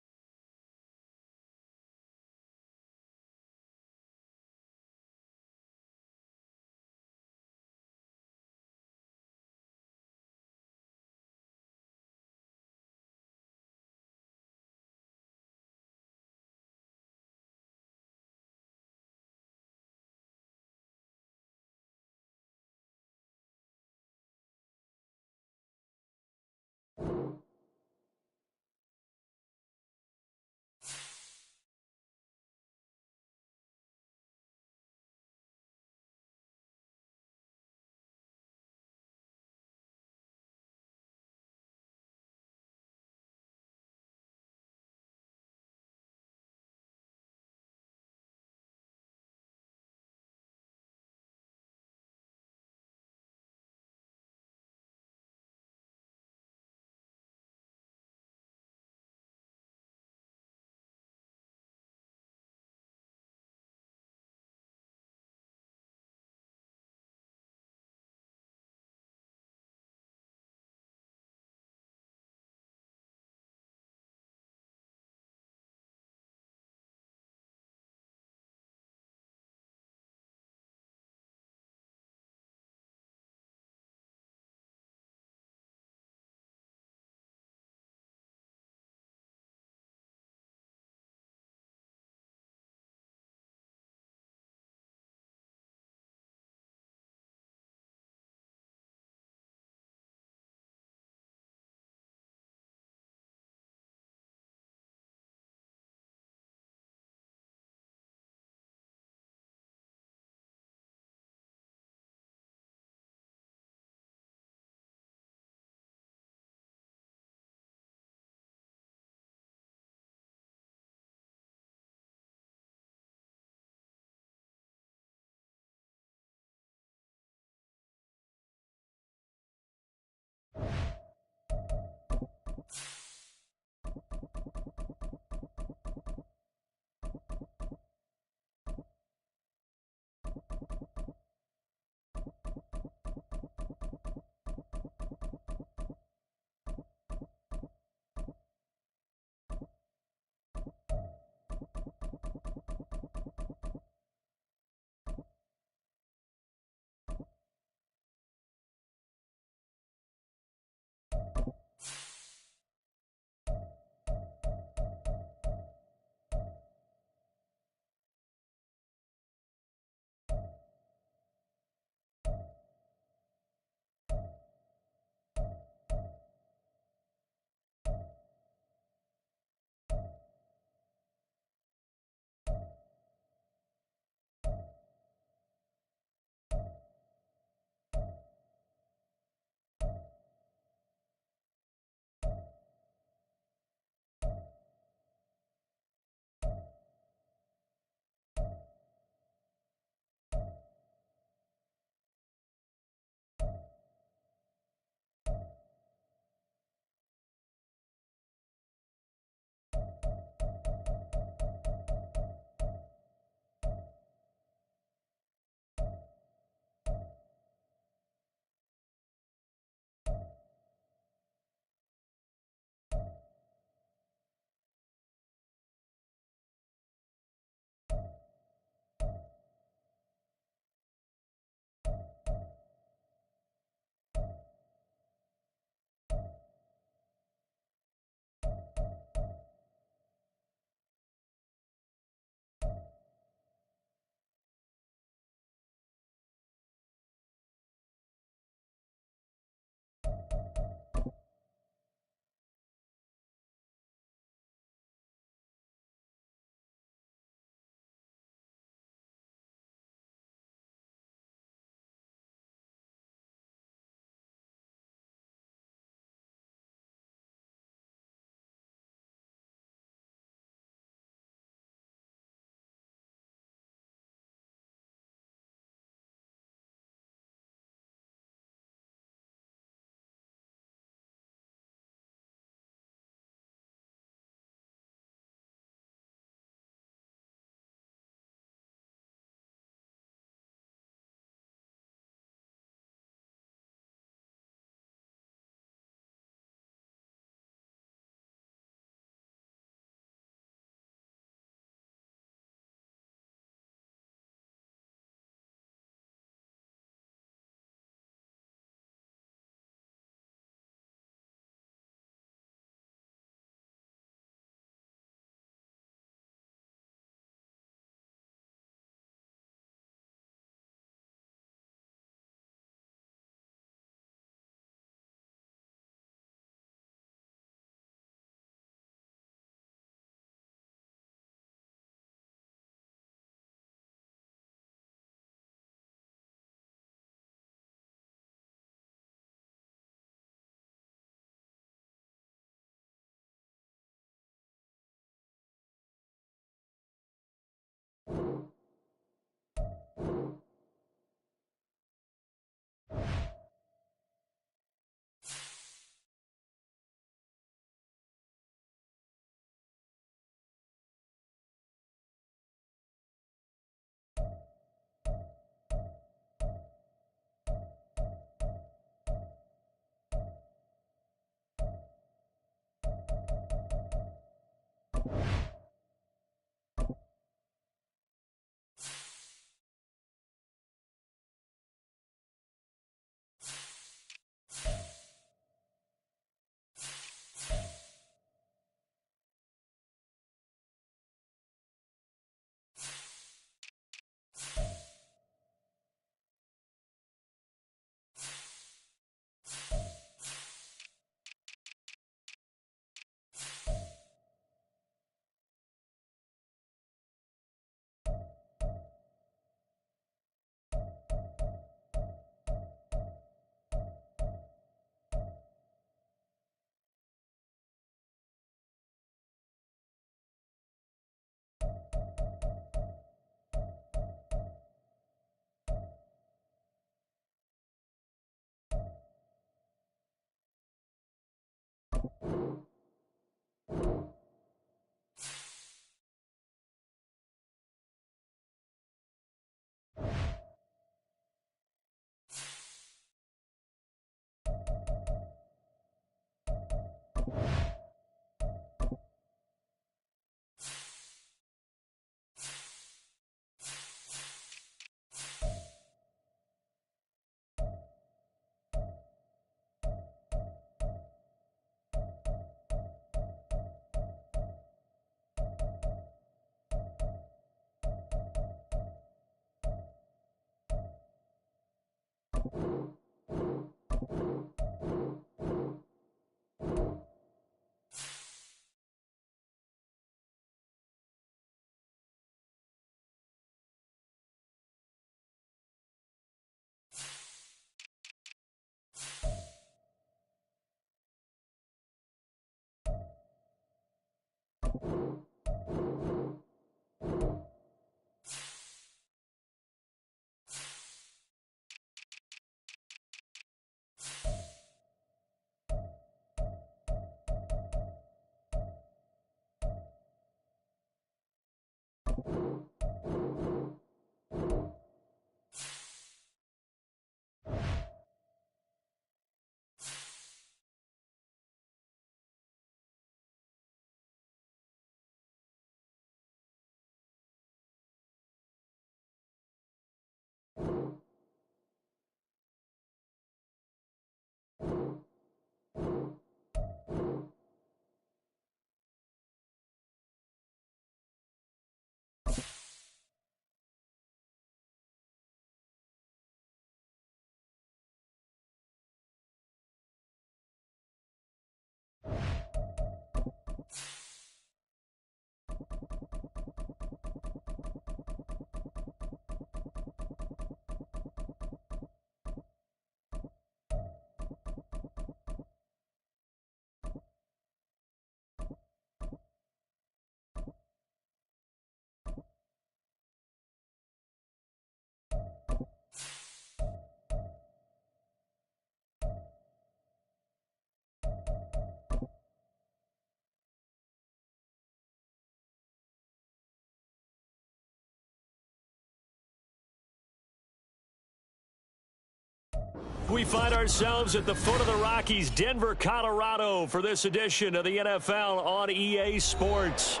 We find ourselves at the foot of the Rockies, Denver, Colorado, for this edition of the NFL on EA Sports.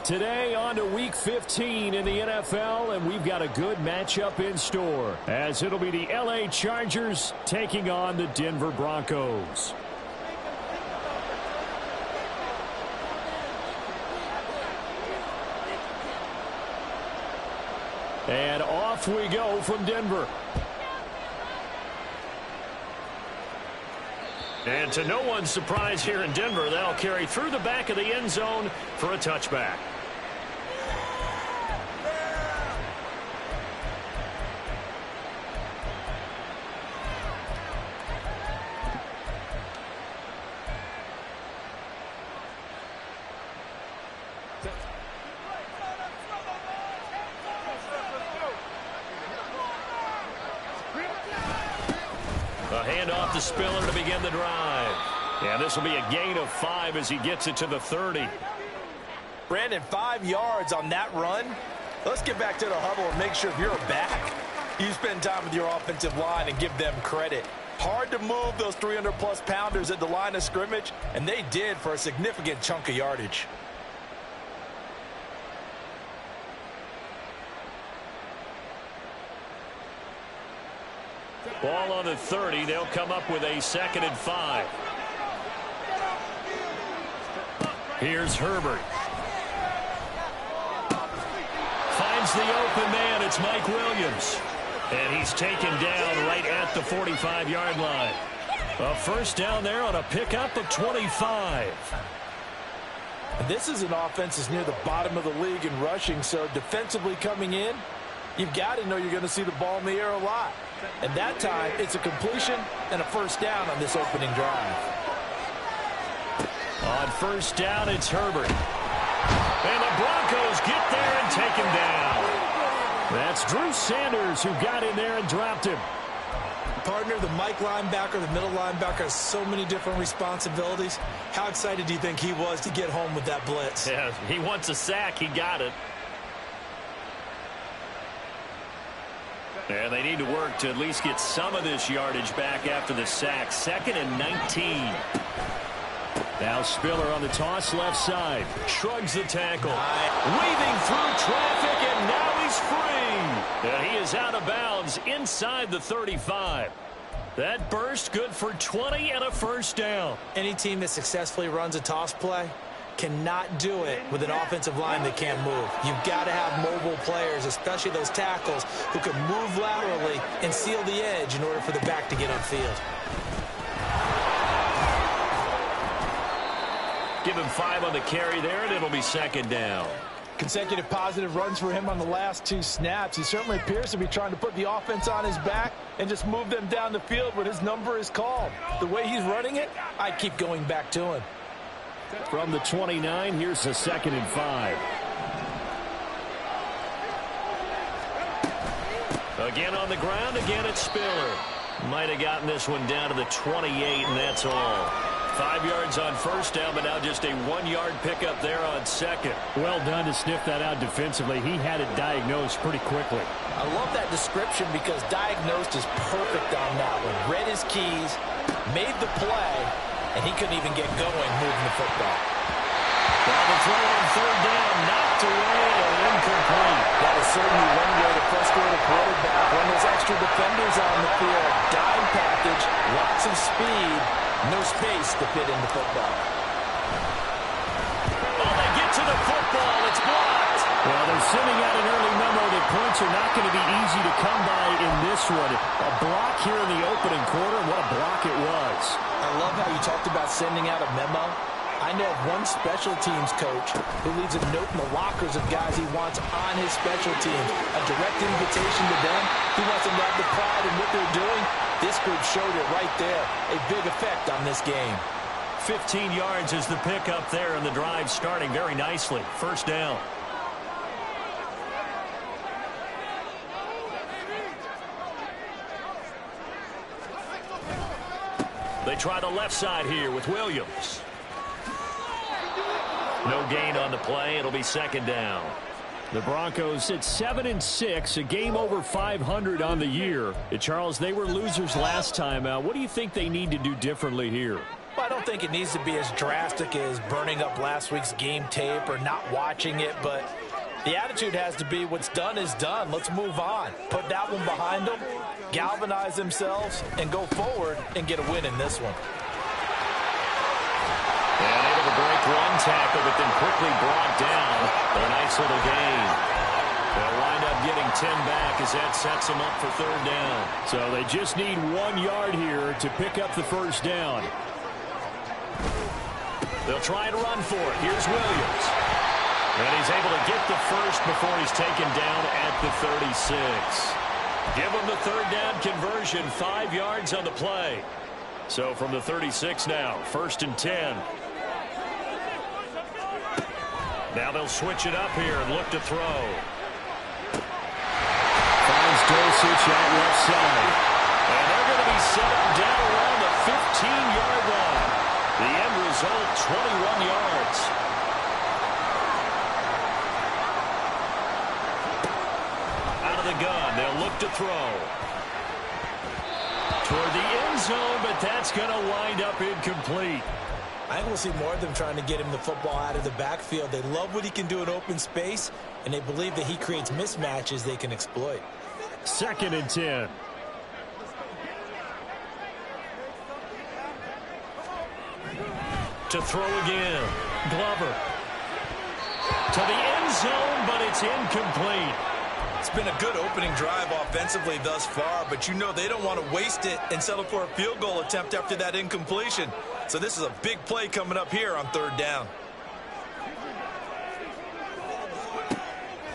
Today on to Week 15 in the NFL, and we've got a good matchup in store, as it'll be the LA Chargers taking on the Denver Broncos. And off we go from Denver. And to no one's surprise here in Denver, that'll carry through the back of the end zone for a touchback. A handoff to Spiller to begin the drive. And this will be a gain of 5 as he gets it to the 30. Brandon, 5 yards on that run. Let's get back to the huddle and make sure if you're back, you spend time with your offensive line and give them credit. Hard to move those 300-plus pounders at the line of scrimmage, and they did for a significant chunk of yardage. Ball on the 30. They'll come up with a 2nd and 5. Here's Herbert. Finds the open man. It's Mike Williams. And he's taken down right at the 45-yard line. A first down there on a pickup of 25. And this is an offense that's near the bottom of the league in rushing, so defensively coming in, you've got to know you're going to see the ball in the air a lot. And that time, it's a completion and a first down on this opening drive. On first down, it's Herbert. And the Broncos get there and take him down. That's Drew Sanders who got in there and dropped him. Partner, the Mike linebacker, the middle linebacker has so many different responsibilities. How excited do you think he was to get home with that blitz? Yeah, he wants a sack. He got it. And they need to work to at least get some of this yardage back after the sack. 2nd and 19. Now Spiller on the toss left side. Shrugs the tackle. Weaving through traffic, and now he's free. And he is out of bounds inside the 35. That burst good for 20 and a first down. Any team that successfully runs a toss play cannot do it with an offensive line that can't move. You've got to have mobile players, especially those tackles, who can move laterally and seal the edge in order for the back to get upfield. Give him 5 on the carry there, and it'll be 2nd down. Consecutive positive runs for him on the last 2 snaps. He certainly appears to be trying to put the offense on his back and just move them down the field when his number is called. The way he's running it, I keep going back to him. From the 29, here's the 2nd and 5. Again on the ground, again it's Spiller. Might have gotten this one down to the 28, and that's all. 5 yards on first down, but now just a 1-yard pickup there on second. Well done to sniff that out defensively. He had it diagnosed pretty quickly. I love that description because diagnosed is perfect on that one. Read his keys, made the play, and he couldn't even get going moving the football. Well, the throw on third down, knocked away and incomplete. That is certainly one way to frustrate a quarterback when there's extra defenders on the field. Dime package, lots of speed, no space to fit in the football. Oh, they get to the football. It's blocked. Well, they're sending out an early memo that points are not going to be easy to come by in this one. A block here in the opening quarter, and what a block it was. I love how you talked about sending out a memo. I know of one special teams coach who leaves a note in the lockers of guys he wants on his special teams. A direct invitation to them. He wants them to have the pride in what they're doing. This group showed it right there. A big effect on this game. 15 yards is the pickup there, and the drive starting very nicely. First down. They try the left side here with Williams. No gain on the play. It'll be second down. The Broncos at 7-6, a game over 500 on the year. Charles, they were losers last time out. What do you think they need to do differently here? Well, I don't think it needs to be as drastic as burning up last week's game tape or not watching it, but the attitude has to be what's done is done. Let's move on. Put that one behind them, galvanize themselves, and go forward and get a win in this one. And able to break one tackle, but then quickly brought down for a nice little gain. They'll wind up getting 10 back as that sets them up for third down. So they just need 1 yard here to pick up the first down. They'll try to run for it. Here's Williams. And he's able to get the first before he's taken down at the 36. Give him the third down conversion, 5 yards on the play. So from the 36 now, 1st and 10. Now they'll switch it up here and look to throw. Finds Dulcich out left side. And they're going to be set up down around the 15-yard line. The end result, 21 yards. Out of the gun, they'll look to throw. Toward the end zone, but that's going to wind up incomplete. I think we'll see more of them trying to get him the football out of the backfield. They love what he can do in open space, and they believe that he creates mismatches they can exploit. 2nd and 10. To throw again. Glover. To the end zone, but it's incomplete. It's been a good opening drive offensively thus far, but you know they don't want to waste it and settle for a field goal attempt after that incompletion. So this is a big play coming up here on third down.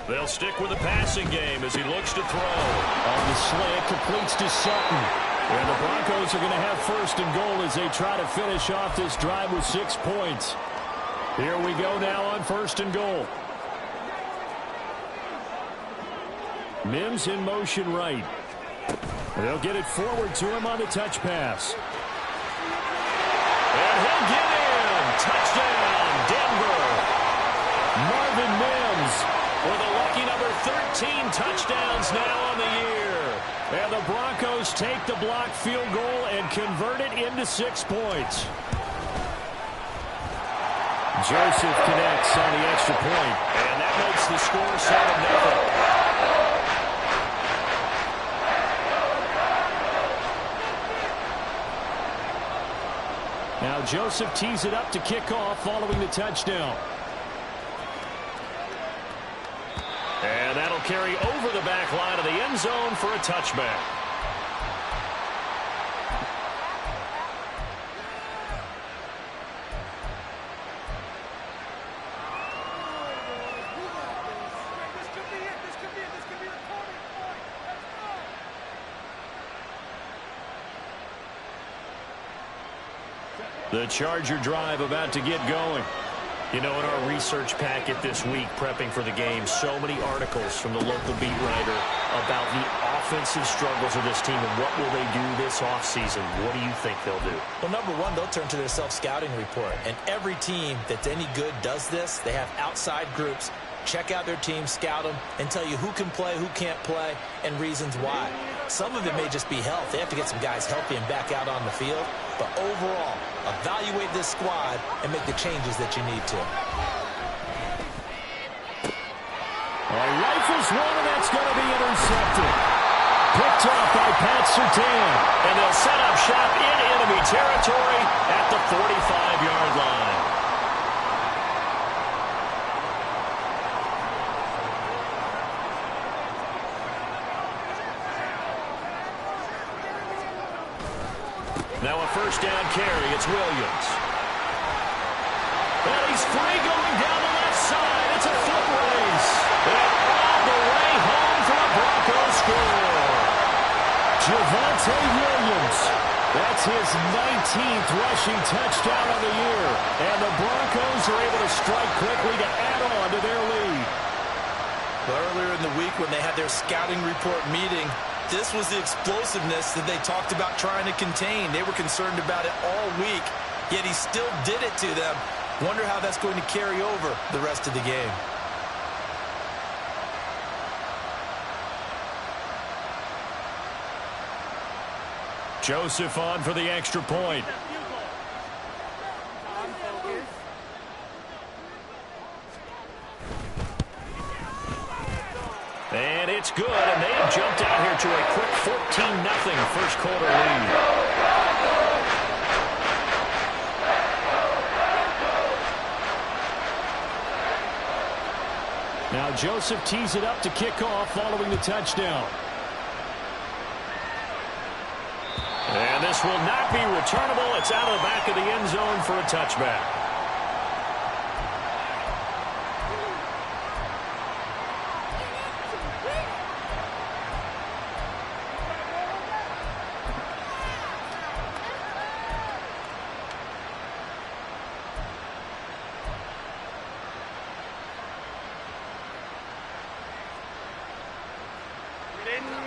They'll stick with the passing game as he looks to throw. On the slant, completes to Sutton. And the Broncos are going to have 1st and goal as they try to finish off this drive with 6 points. Here we go now on 1st and goal. Mims in motion right. They'll get it forward to him on the touch pass. And he'll get in. Touchdown, Denver. Marvin Mims with a lucky number 13 touchdowns now on the year. And the Broncos take the blocked field goal and convert it into 6 points. Joseph connects on the extra point. And that makes the score 7-0. Now Joseph tees it up to kick off following the touchdown. And that'll carry over the back line of the end zone for a touchback. The Charger drive about to get going. You know, in our research packet this week, prepping for the game, so many articles from the local beat writer about the offensive struggles of this team, and what will they do this offseason? What do you think they'll do? Well, number one, they'll turn to their self-scouting report. And every team that's any good does this. They have outside groups. Check out their team, scout them, and tell you who can play, who can't play, and reasons why. Some of it may just be health. They have to get some guys healthy and back out on the field. But overall, evaluate this squad and make the changes that you need to. Rifles one, and that's going to be intercepted. Picked off by Pat Surtain. And they'll set up shop in enemy territory at the 45-yard line. Now a first down carry. It's Williams. And he's free going down the left side. It's a foot race. And all the way home for a Broncos score. Javonte Williams. That's his 19th rushing touchdown of the year. And the Broncos are able to strike quickly to add on to their lead. Earlier in the week when they had their scouting report meeting, this was the explosiveness that they talked about trying to contain. They were concerned about it all week, yet he still did it to them. Wonder how that's going to carry over the rest of the game. Joseph on for the extra point. And it's good, and they have jumped out here to a quick 14-0 first quarter lead. Now Joseph tees it up to kick off following the touchdown. And this will not be returnable. It's out of the back of the end zone for a touchback.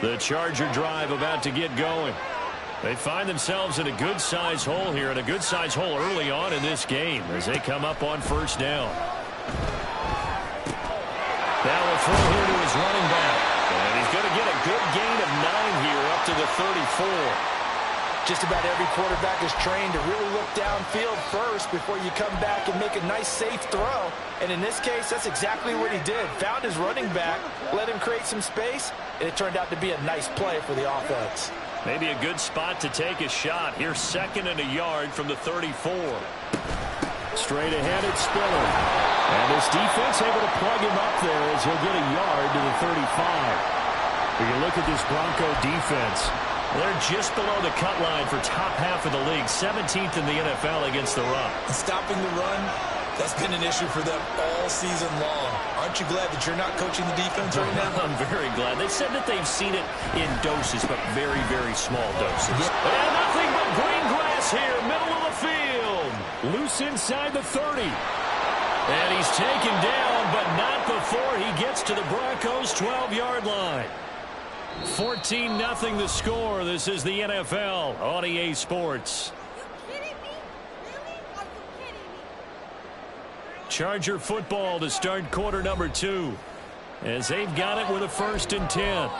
The Charger drive about to get going. They find themselves in a good-sized hole here, and a good-sized hole early on in this game as they come up on first down. Now a throw here to his running back. And he's going to get a good gain of 9 here up to the 34. Just about every quarterback is trained to really look downfield first before you come back and make a nice, safe throw. And in this case, that's exactly what he did. Found his running back, let him create some space, and it turned out to be a nice play for the offense. Maybe a good spot to take a shot. Here's 2nd and a yard from the 34. Straight ahead, it's Spiller. And this defense able to plug him up there as he'll get a yard to the 35. When you look at this Bronco defense, they're just below the cut line for top half of the league, 17th in the NFL against the run. Stopping the run, that's been an issue for them all season long. Aren't you glad that you're not coaching the defense right now? I'm very glad. They said that they've seen it in doses, but very, very small doses. Yeah. And nothing but green grass here, middle of the field. Loose inside the 30. And he's taken down, but not before he gets to the Broncos' 12-yard line. 14-0 the score. This is the NFL on EA Sports. Charger football to start quarter number 2 as they've got it with a 1st and 10.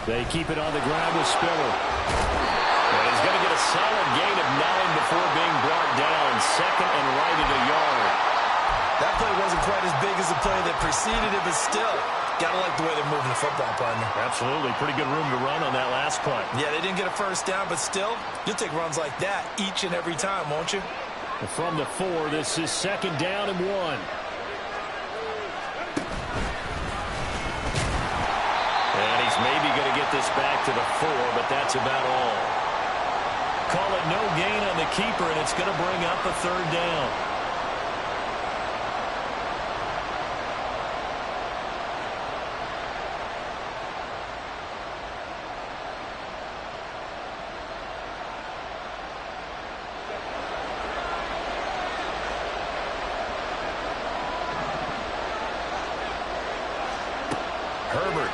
They keep it on the ground with Spiller. And he's going to get a solid gain of 9 before being brought down. 2nd and right at a yard. That play wasn't quite as big as the play that preceded it, but still, got to like the way they're moving the football, partner. Absolutely. Pretty good room to run on that last play. Yeah, they didn't get a first down, but still, you'll take runs like that each and every time, won't you? From the 4, this is 2nd down and 1. And he's maybe going to get this back to the 4, but that's about all. call it no gain on the keeper, and it's going to bring up a third down. Herbert.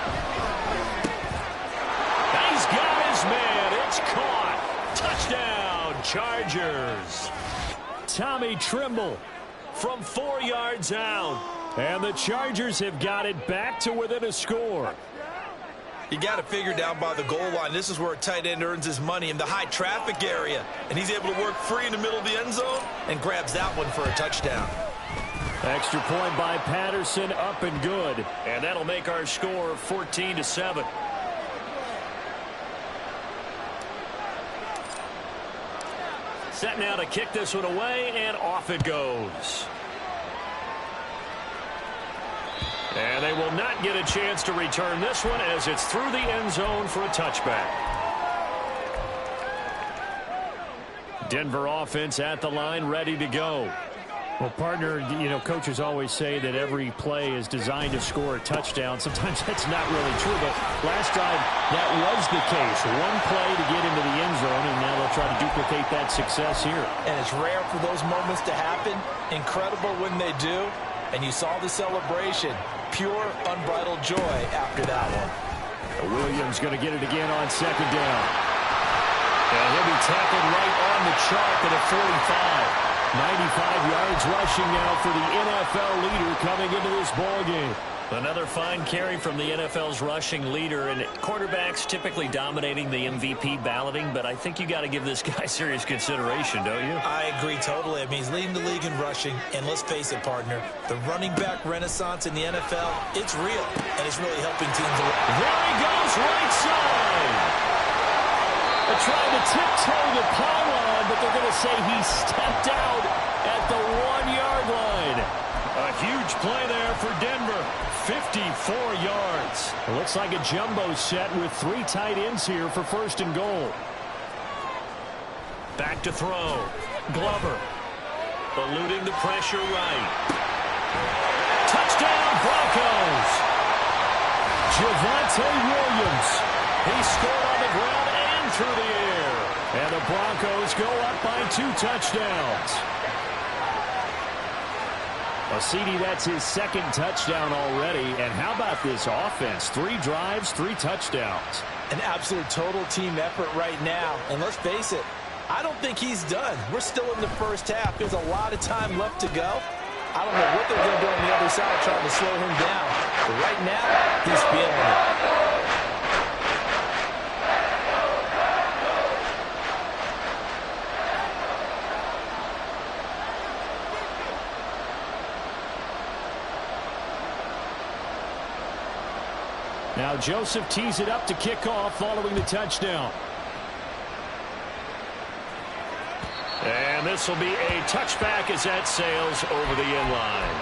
He's got his man. It's caught. Touchdown, Chargers. Tommy Tremble from 4 yards out. And the Chargers have got it back to within a score. You got to figure down by the goal line. This is where a tight end earns his money in the high traffic area. And he's able to work free in the middle of the end zone and grabs that one for a touchdown. Extra point by Patterson, up and good. And that'll make our score 14-7. Set now to kick this one away, and off it goes. And they will not get a chance to return this one as it's through the end zone for a touchback. Denver offense at the line, ready to go. Well, partner, you know, coaches always say that every play is designed to score a touchdown. Sometimes that's not really true, but last time that was the case. One play to get into the end zone, and now they'll try to duplicate that success here. And it's rare for those moments to happen. Incredible when they do. And you saw the celebration. Pure, unbridled joy after that one. Williams going to get it again on second down. And he'll be tackled right on the chalk at a 45. 95 yards rushing now for the NFL leader coming into this ball game. Another fine carry from the NFL's rushing leader, and quarterbacks typically dominating the MVP balloting, but I think you got to give this guy serious consideration, don't you? I agree totally. I mean, he's leading the league in rushing, and let's face it, partner, the running back renaissance in the NFL, it's real, and it's really helping teams. There he goes, right side. They're trying to tiptoe the pylon, but they're going to say he stepped out at the 1-yard line. A huge play there for Denver. 54 yards. It looks like a jumbo set with 3 tight ends here for first and goal. Back to throw. Glover. Eluding the pressure right. Touchdown, Broncos. Javonte Williams. He scored on the ground and through the air. And the Broncos go up by 2 touchdowns. Well, CD, that's his second touchdown already. And how about this offense? 3 drives, 3 touchdowns. An absolute total team effort right now. And let's face it, I don't think he's done. We're still in the first half. There's a lot of time left to go. I don't know what they're going to do on the other side trying to slow him down. But right now, he's feeling it. Now Joseph tees it up to kick off following the touchdown. And this will be a touchback as that sails over the end line.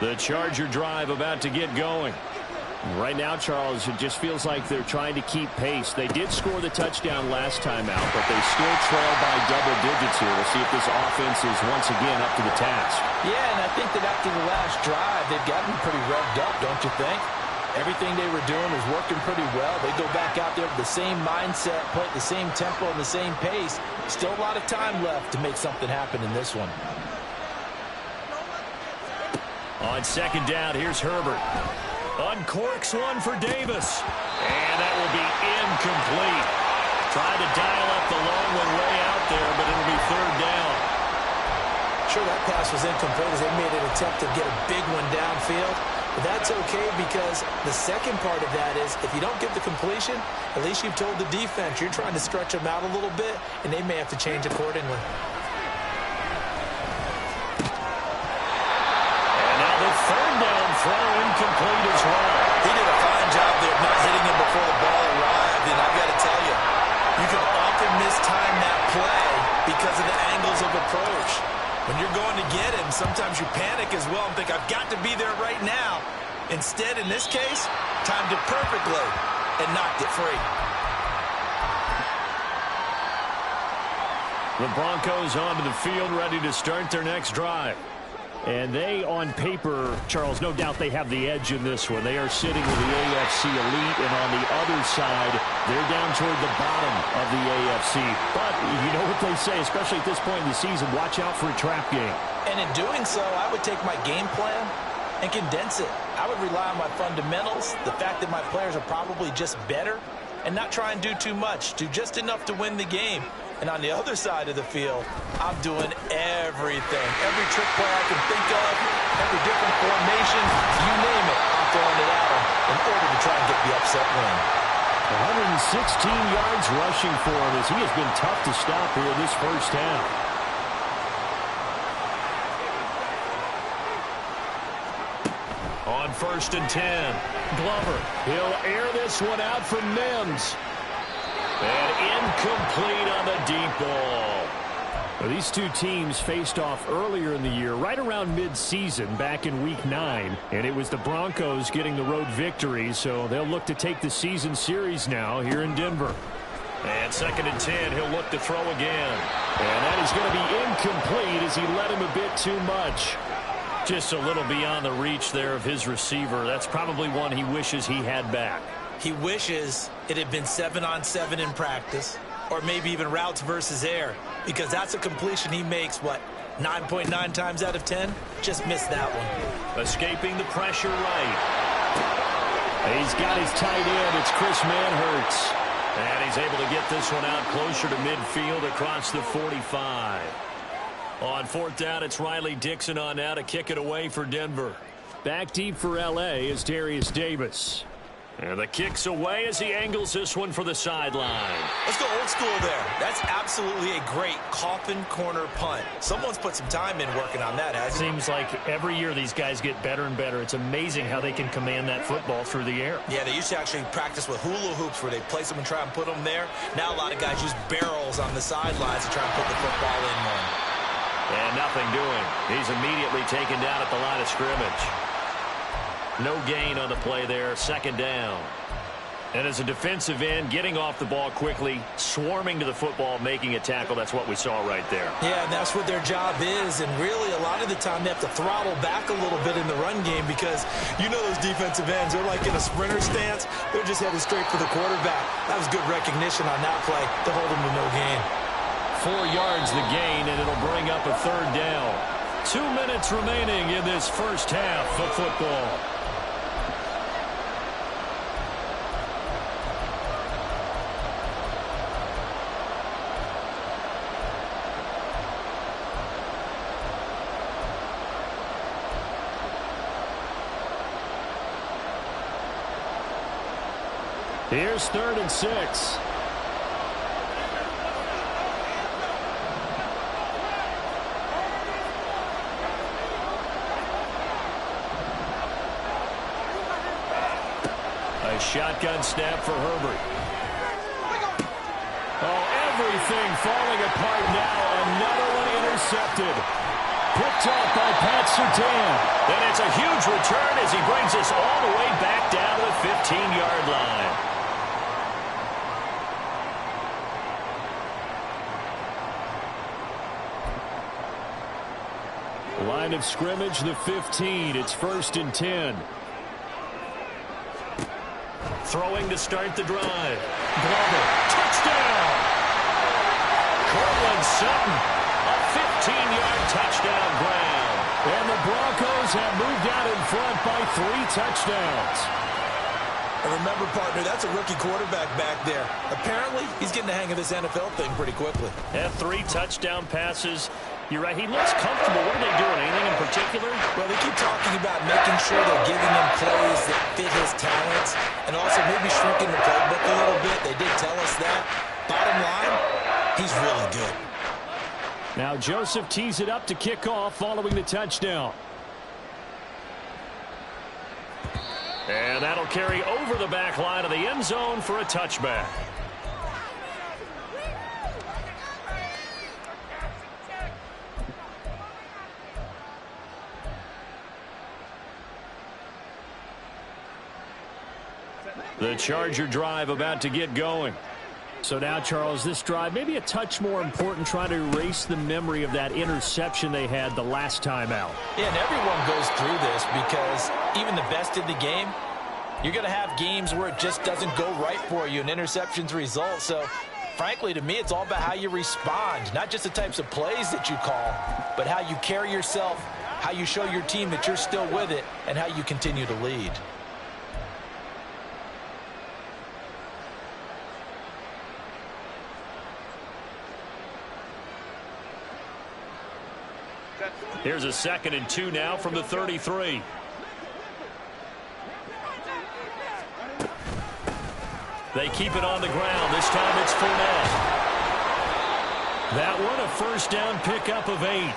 The Charger drive about to get going. Right now, Charles, it just feels like they're trying to keep pace. They did score the touchdown last time out, but they still trail by double digits here. We'll see if this offense is once again up to the task. Yeah, and I think that after the last drive, they've gotten pretty revved up, don't you think? Everything they were doing was working pretty well. They go back out there with the same mindset, play at the same tempo and the same pace. Still a lot of time left to make something happen in this one. On second down, here's Herbert. Uncorks one for Davis. And that will be incomplete. Tried to dial up the long one way out there, but it'll be third down. Sure, that pass was incomplete as they made an attempt to get a big one downfield. But that's okay because the second part of that is if you don't get the completion, at least you've told the defense you're trying to stretch them out a little bit, and they may have to change accordingly. Third down throw incomplete as well. He did a fine job there of not hitting him before the ball arrived, and I've got to tell you, you can often Instead, in this case, timed it perfectly and knocked it free. The Broncos onto the field, ready to start their next drive. And they, on paper, Charles, no doubt they have the edge in this one. They are sitting with the AFC elite, and on the other side, they're down toward the bottom of the AFC. But you know what they say, especially at this point in the season, watch out for a trap game. And in doing so, I would take my game plan and condense it. I would rely on my fundamentals, the fact that my players are probably just better, and not try and do too much, do just enough to win the game. And on the other side of the field, I'm doing everything. Every trick play I can think of, every different formation, you name it, I'm throwing it at them in order to try and get the upset win. 116 yards rushing for him as he has been tough to stop here in this first half. On 1st and 10, Glover. He'll air this one out for Mims. And incomplete on the deep ball. Well, these two teams faced off earlier in the year, right around mid-season, back in Week 9. And it was the Broncos getting the road victory, so they'll look to take the season series now here in Denver. And 2nd and 10, he'll look to throw again. And that is going to be incomplete as he led him a bit too much. Just a little beyond the reach there of his receiver. That's probably one he wishes he had back. He wishes it had been 7-on-7 in practice, or maybe even routes versus air, because that's a completion he makes, 9.9 times out of 10? Just missed that one. Escaping the pressure right. He's got his tight end. It's Chris Manhertz. And he's able to get this one out closer to midfield across the 45. On 4th down, it's Riley Dixon on now to kick it away for Denver. Back deep for L.A. is Darius Davis. And the kick's away as he angles this one for the sideline. Let's go old school there. That's absolutely a great coffin corner punt. Someone's put some time in working on that, hasn't it? Seems like every year these guys get better and better. It's amazing how they can command that football through the air. Yeah, they used to actually practice with hula hoops where they place them and try and put them there. Now a lot of guys use barrels on the sidelines to try and put the football in one. And nothing doing. He's immediately taken down at the line of scrimmage. No gain on the play there, 2nd down. And as a defensive end, getting off the ball quickly, swarming to the football, making a tackle, that's what we saw right there. Yeah, and that's what their job is, and really a lot of the time they have to throttle back a little bit in the run game because you know those defensive ends, they're like in a sprinter stance, they're just headed straight for the quarterback. That was good recognition on that play to hold them to no gain. 4 yards the gain, and it'll bring up a 3rd down. 2 minutes remaining in this first half of football. Here's 3rd and 6. A shotgun snap for Herbert. Oh, everything falling apart now. Another one intercepted. Picked off by Pat Surtain. And it's a huge return as he brings us all the way back down to the 15-yard line. Line of scrimmage, the 15. It's 1st and 10. Throwing to start the drive. Glover, touchdown! Cortland Sutton, a 15-yard touchdown grab. And the Broncos have moved out in front by 3 touchdowns. And remember, partner, that's a rookie quarterback back there. Apparently, he's getting the hang of this NFL thing pretty quickly. Had 3 touchdown passes. You're right. He looks comfortable. What are they doing? Anything in particular? Well, they keep talking about making sure they're giving him plays that fit his talents and also maybe shrinking the playbook a little bit. They did tell us that. Bottom line, he's really good. Now Joseph tees it up to kick off following the touchdown. And that'll carry over the back line of the end zone for a touchback. The Charger drive about to get going. So now, Charles, this drive maybe a touch more important, trying to erase the memory of that interception they had the last time out. Yeah, and everyone goes through this because even the best in the game, you're going to have games where it just doesn't go right for you, and interceptions result. So, frankly, to me, it's all about how you respond, not just the types of plays that you call, but how you carry yourself, how you show your team that you're still with it, and how you continue to lead. Here's a 2nd and 2 now from the 33. They keep it on the ground. This time it's Fournette. That one a first down pickup of 8.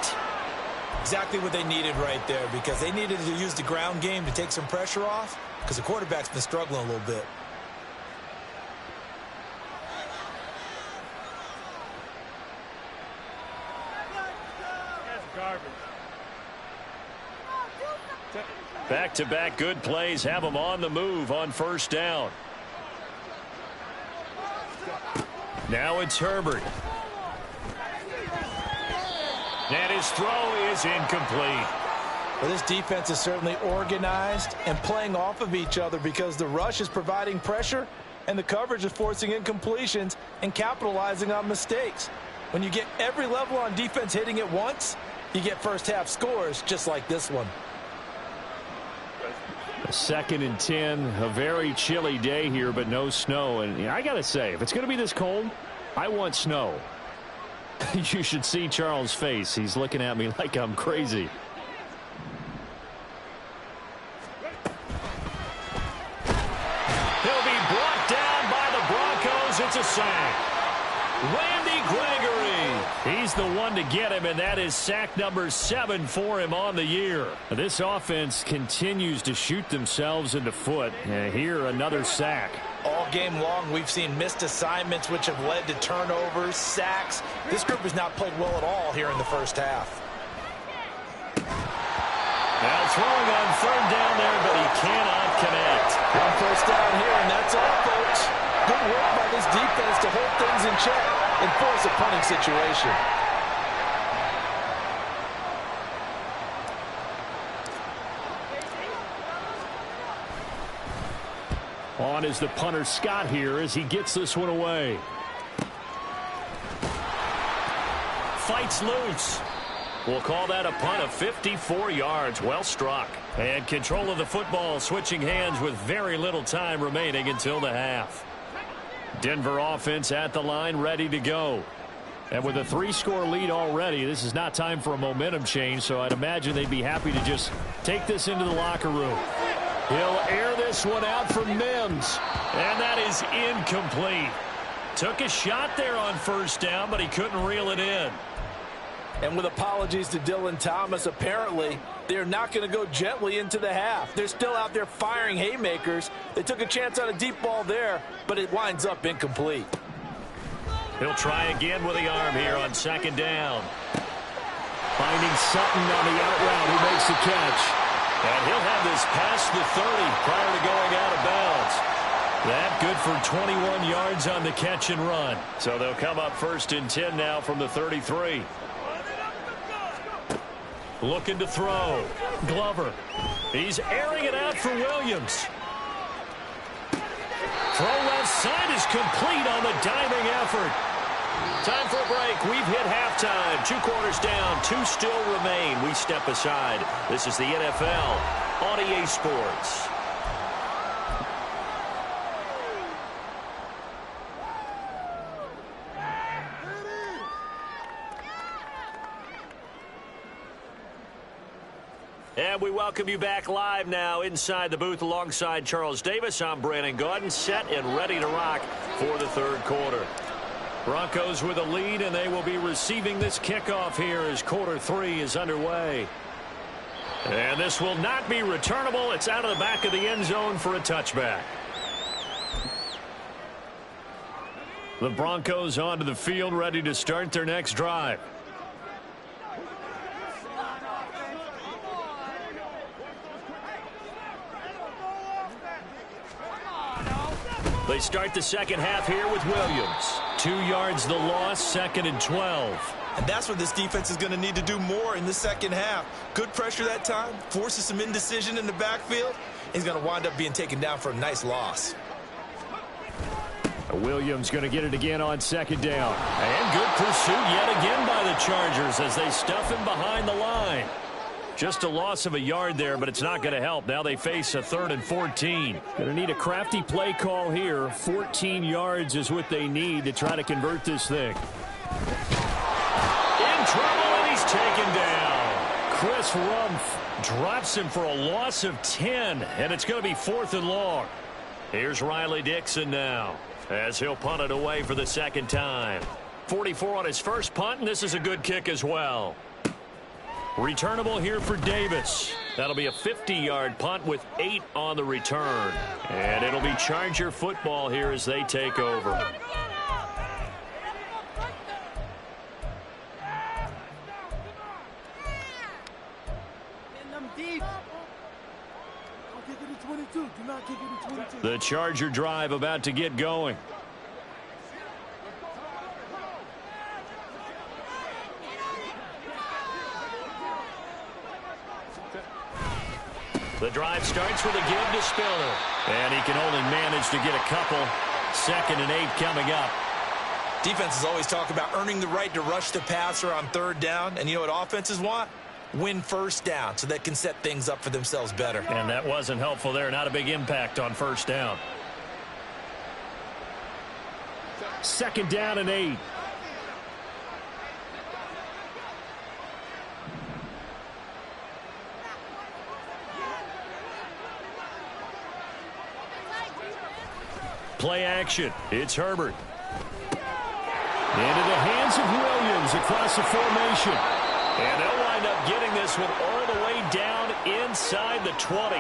Exactly what they needed right there, because they needed to use the ground game to take some pressure off, because the quarterback's been struggling a little bit. Back-to-back good plays have them on the move on first down. Now it's Herbert. And his throw is incomplete. Well, this defense is certainly organized and playing off of each other, because the rush is providing pressure and the coverage is forcing incompletions and capitalizing on mistakes. When you get every level on defense hitting at once, you get first half scores just like this one. A 2nd and 10, a very chilly day here, but no snow. And I got to say, if it's going to be this cold, I want snow. You should see Charles' face. He's looking at me like I'm crazy. He'll be brought down by the Broncos. It's a sack. Randy Gregory. He's the one to get him, and that is sack number 7 for him on the year. This offense continues to shoot themselves in the foot. Here, another sack. All game long, we've seen missed assignments, which have led to turnovers, sacks. This group has not played well at all here in the first half. Now throwing on 3rd down there, but he cannot connect. One first down here, and that's all, folks. Good work by this defense to hold things in check and force a punting situation. On is the punter Scott here as he gets this one away. Fights loose. We'll call that a punt of 54 yards. Well struck. And control of the football switching hands with very little time remaining until the half. Denver offense at the line, ready to go. And with a 3-score lead already, this is not time for a momentum change, so I'd imagine they'd be happy to just take this into the locker room. He'll air this one out for Mims. And that is incomplete. Took a shot there on first down, but he couldn't reel it in. And with apologies to Dylan Thomas, apparently they're not going to go gently into the half. They're still out there firing haymakers. They took a chance on a deep ball there, but it winds up incomplete. He'll try again with the arm here on 2nd down. Finding Sutton on the out route, who makes the catch. And he'll have this past the 30 prior to going out of bounds. That good for 21 yards on the catch and run. So they'll come up 1st and 10 now from the 33. Looking to throw. Glover. He's airing it out for Williams. Throw left side is complete on the diving effort. Time for a break. We've hit halftime. 2 quarters down. 2 still remain. We step aside. This is the NFL on EA Sports. And we welcome you back live now inside the booth alongside Charles Davis. I'm Brandon Gaudin, set and ready to rock for the 3rd quarter. Broncos with a lead, and they will be receiving this kickoff here as quarter 3 is underway. And this will not be returnable. It's out of the back of the end zone for a touchback. The Broncos onto the field, ready to start their next drive. They start the second half here with Williams. 2 yards the loss, 2nd and 12. And that's what this defense is going to need to do more in the second half. Good pressure that time, forces some indecision in the backfield. He's going to wind up being taken down for a nice loss. Williams going to get it again on 2nd down. And good pursuit yet again by the Chargers as they stuff him behind the line. Just a loss of a yard there, but it's not going to help. Now they face a 3rd and 14. Going to need a crafty play call here. 14 yards is what they need to try to convert this thing. In trouble, and he's taken down. Chris Rumph drops him for a loss of 10, and it's going to be 4th and long. Here's Riley Dixon now, as he'll punt it away for the 2nd time. 44 on his first punt, and this is a good kick as well. Returnable here for Davis. That'll be a 50-yard punt with 8 on the return. And it'll be Charger football here as they take over. The Charger drive about to get going. The drive starts with a give to Spiller. And he can only manage to get a couple. 2nd and 8 coming up. Defenses always talk about earning the right to rush the passer on 3rd down. And you know what offenses want? Win 1st down so they can set things up for themselves better. And that wasn't helpful there. Not a big impact on 1st down. 2nd down and 8. Play action. It's Herbert. Into the hands of Williams across the formation. And they'll wind up getting this one all the way down inside the 20.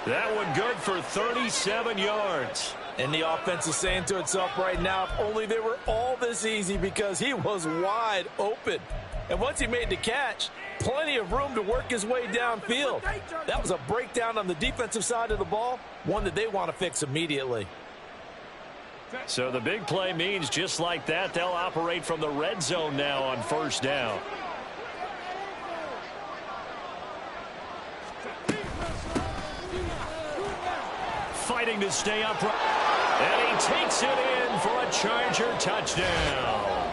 That one good for 37 yards. And the offense is saying to itself right now, if only they were all this easy, because he was wide open. And once he made the catch, plenty of room to work his way downfield. That was a breakdown on the defensive side of the ball, one that they want to fix immediately. So the big play means just like that, they'll operate from the red zone now on 1st down. Fighting to stay upright. And he takes it in for a Charger touchdown.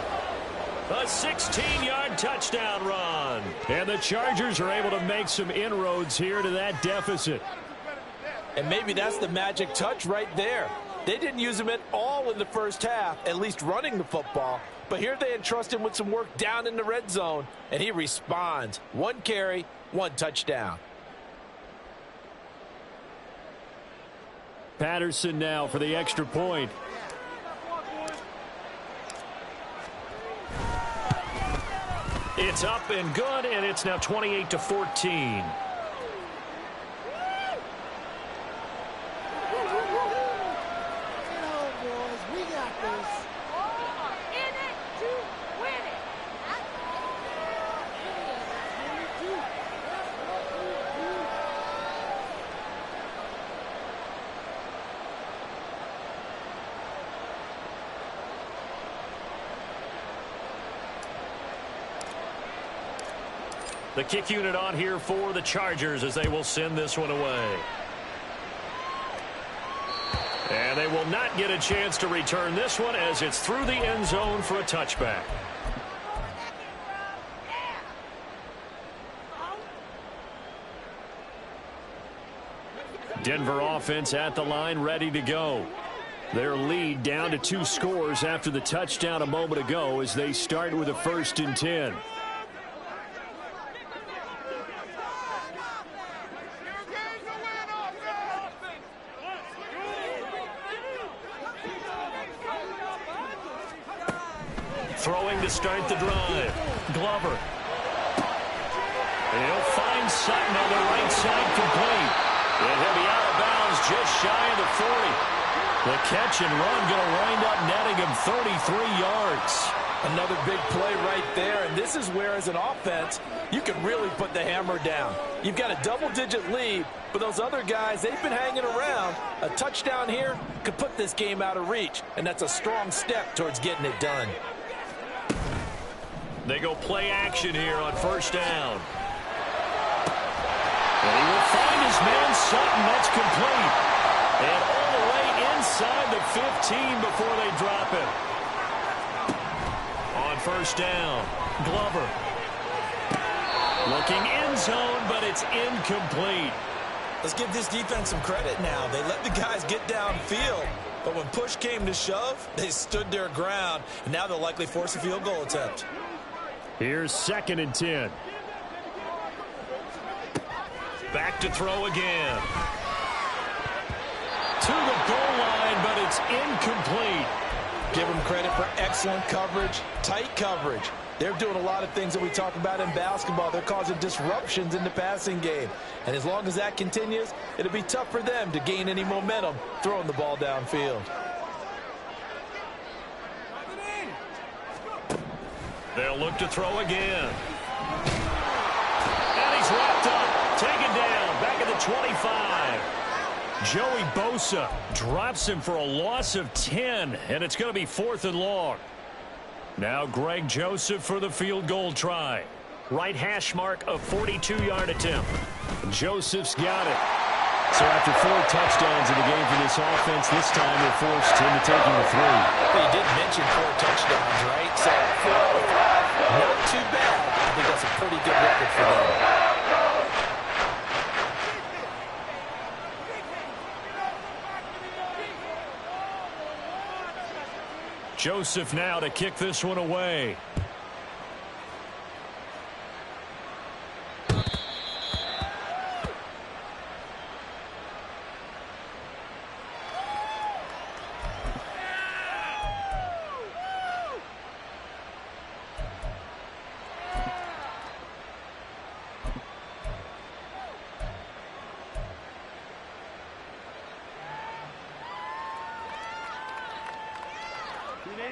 A 16-yard touchdown run. And the Chargers are able to make some inroads here to that deficit. And maybe that's the magic touch right there. They didn't use him at all in the first half, at least running the football. But here they entrust him with some work down in the red zone, and he responds. 1 carry, 1 touchdown. Patterson now for the extra point. It's up and good, and it's now 28-14. The kick unit on here for the Chargers as they will send this one away. And they will not get a chance to return this one as it's through the end zone for a touchback. Denver offense at the line, ready to go. Their lead down to 2 scores after the touchdown a moment ago as they start with a 1st and 10. Throwing to start the drive. Glover. He'll find Sutton on the right side complete. And he'll be out of bounds just shy of the 40. The catch and run going to wind up netting him 33 yards. Another big play right there, and this is where, as an offense, you can really put the hammer down. You've got a double-digit lead, but those other guys, they've been hanging around. A touchdown here could put this game out of reach, and that's a strong step towards getting it done. They go play action here on first down. And he will find his man Sutton. That's complete. And all the way inside the 15 before they drop it. On first down, Glover. Looking end zone, but it's incomplete. Let's give this defense some credit now. They let the guys get downfield, but when push came to shove, they stood their ground, and now they'll likely force a field goal attempt. Here's 2nd and 10. Back to throw again. To the goal line, but it's incomplete. Give them credit for excellent coverage, tight coverage. They're doing a lot of things that we talk about in basketball. They're causing disruptions in the passing game. And as long as that continues, it'll be tough for them to gain any momentum throwing the ball downfield. They'll look to throw again. And he's wrapped up, taken down, back at the 25. Joey Bosa drops him for a loss of 10, and it's going to be 4th and long. Now Greg Joseph for the field goal try. Right hash mark, a 42-yard attempt. Joseph's got it. So after 4 touchdowns in the game for this offense, this time they're forced into taking the 3. Well, you did mention 4 touchdowns, right? So 4 out of 5, not too bad. I think that's a pretty good record for them. Joseph now to kick this one away.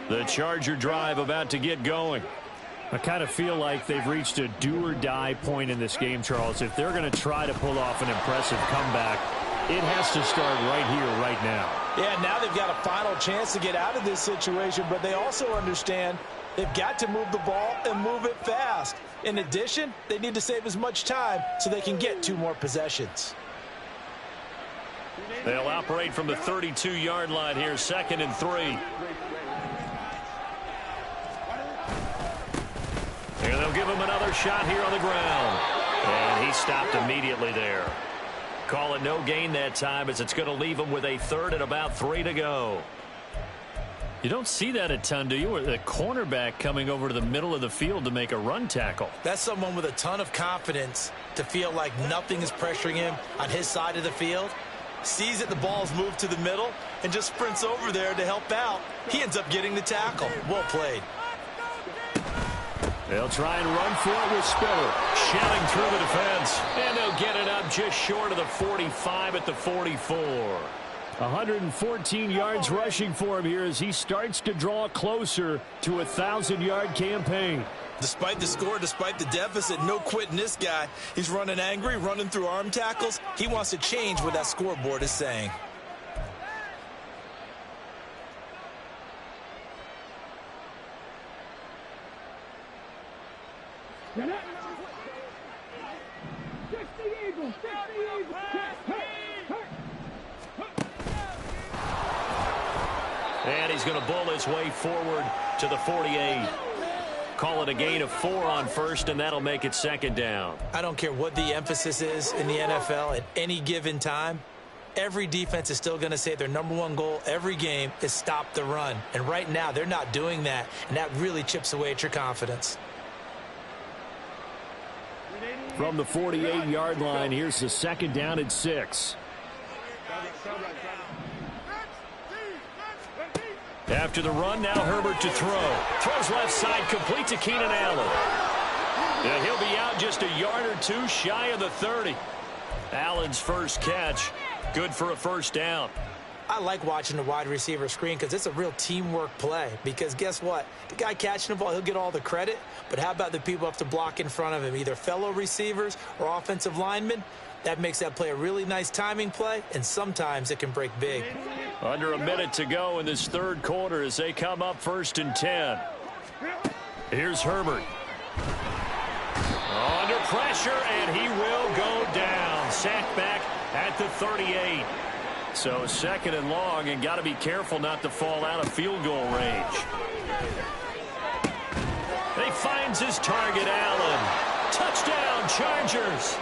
The Charger drive about to get going. I kind of feel like they've reached a do-or-die point in this game, Charles. If they're going to try to pull off an impressive comeback, it has to start right here, right now. Yeah, now they've got a final chance to get out of this situation, but they also understand they've got to move the ball and move it fast. In addition, they need to save as much time so they can get 2 more possessions. They'll operate from the 32-yard line here, 2nd and 3. And they'll give him another shot here on the ground. And he stopped immediately there. Call it no gain that time, as it's going to leave him with a 3rd and about 3 to go. You don't see that a ton, do you? Or the cornerback coming over to the middle of the field to make a run tackle. That's someone with a ton of confidence to feel like nothing is pressuring him on his side of the field. Sees that the ball's moved to the middle and just sprints over there to help out. He ends up getting the tackle. Well played. They'll try and run for it with Spiller. Shelling through the defense. And they'll get it up just short of the 45 at the 44. 114 yards rushing for him here as he starts to draw closer to a 1,000-yard campaign. Despite the score, despite the deficit, no quitting this guy. He's running angry, running through arm tackles. He wants to change what that scoreboard is saying. And he's going to bull his way forward to the 48. Call it a gain of 4 on first, and that'll make it 2nd down. I don't care what the emphasis is in the NFL at any given time. Every defense is still going to say their #1 goal every game is stop the run. And right now, they're not doing that, and that really chips away at your confidence. From the 48-yard line, here's the 2nd down and 6. After the run, now Herbert to throw. Throws left side, complete to Keenan Allen. And he'll be out just a yard or 2 shy of the 30. Allen's first catch, good for a 1st down. I like watching the wide receiver screen because it's a real teamwork play. Because guess what? The guy catching the ball, he'll get all the credit. But how about the people who have to block in front of him, either fellow receivers or offensive linemen? That makes that play a really nice timing play, and sometimes it can break big. Under a minute to go in this third quarter as they come up 1st and 10. Here's Herbert. Under pressure, and he will go down. Sacked back at the 38. So 2nd and long, and got to be careful not to fall out of field goal range. He finds his target, Allen. Touchdown, Chargers.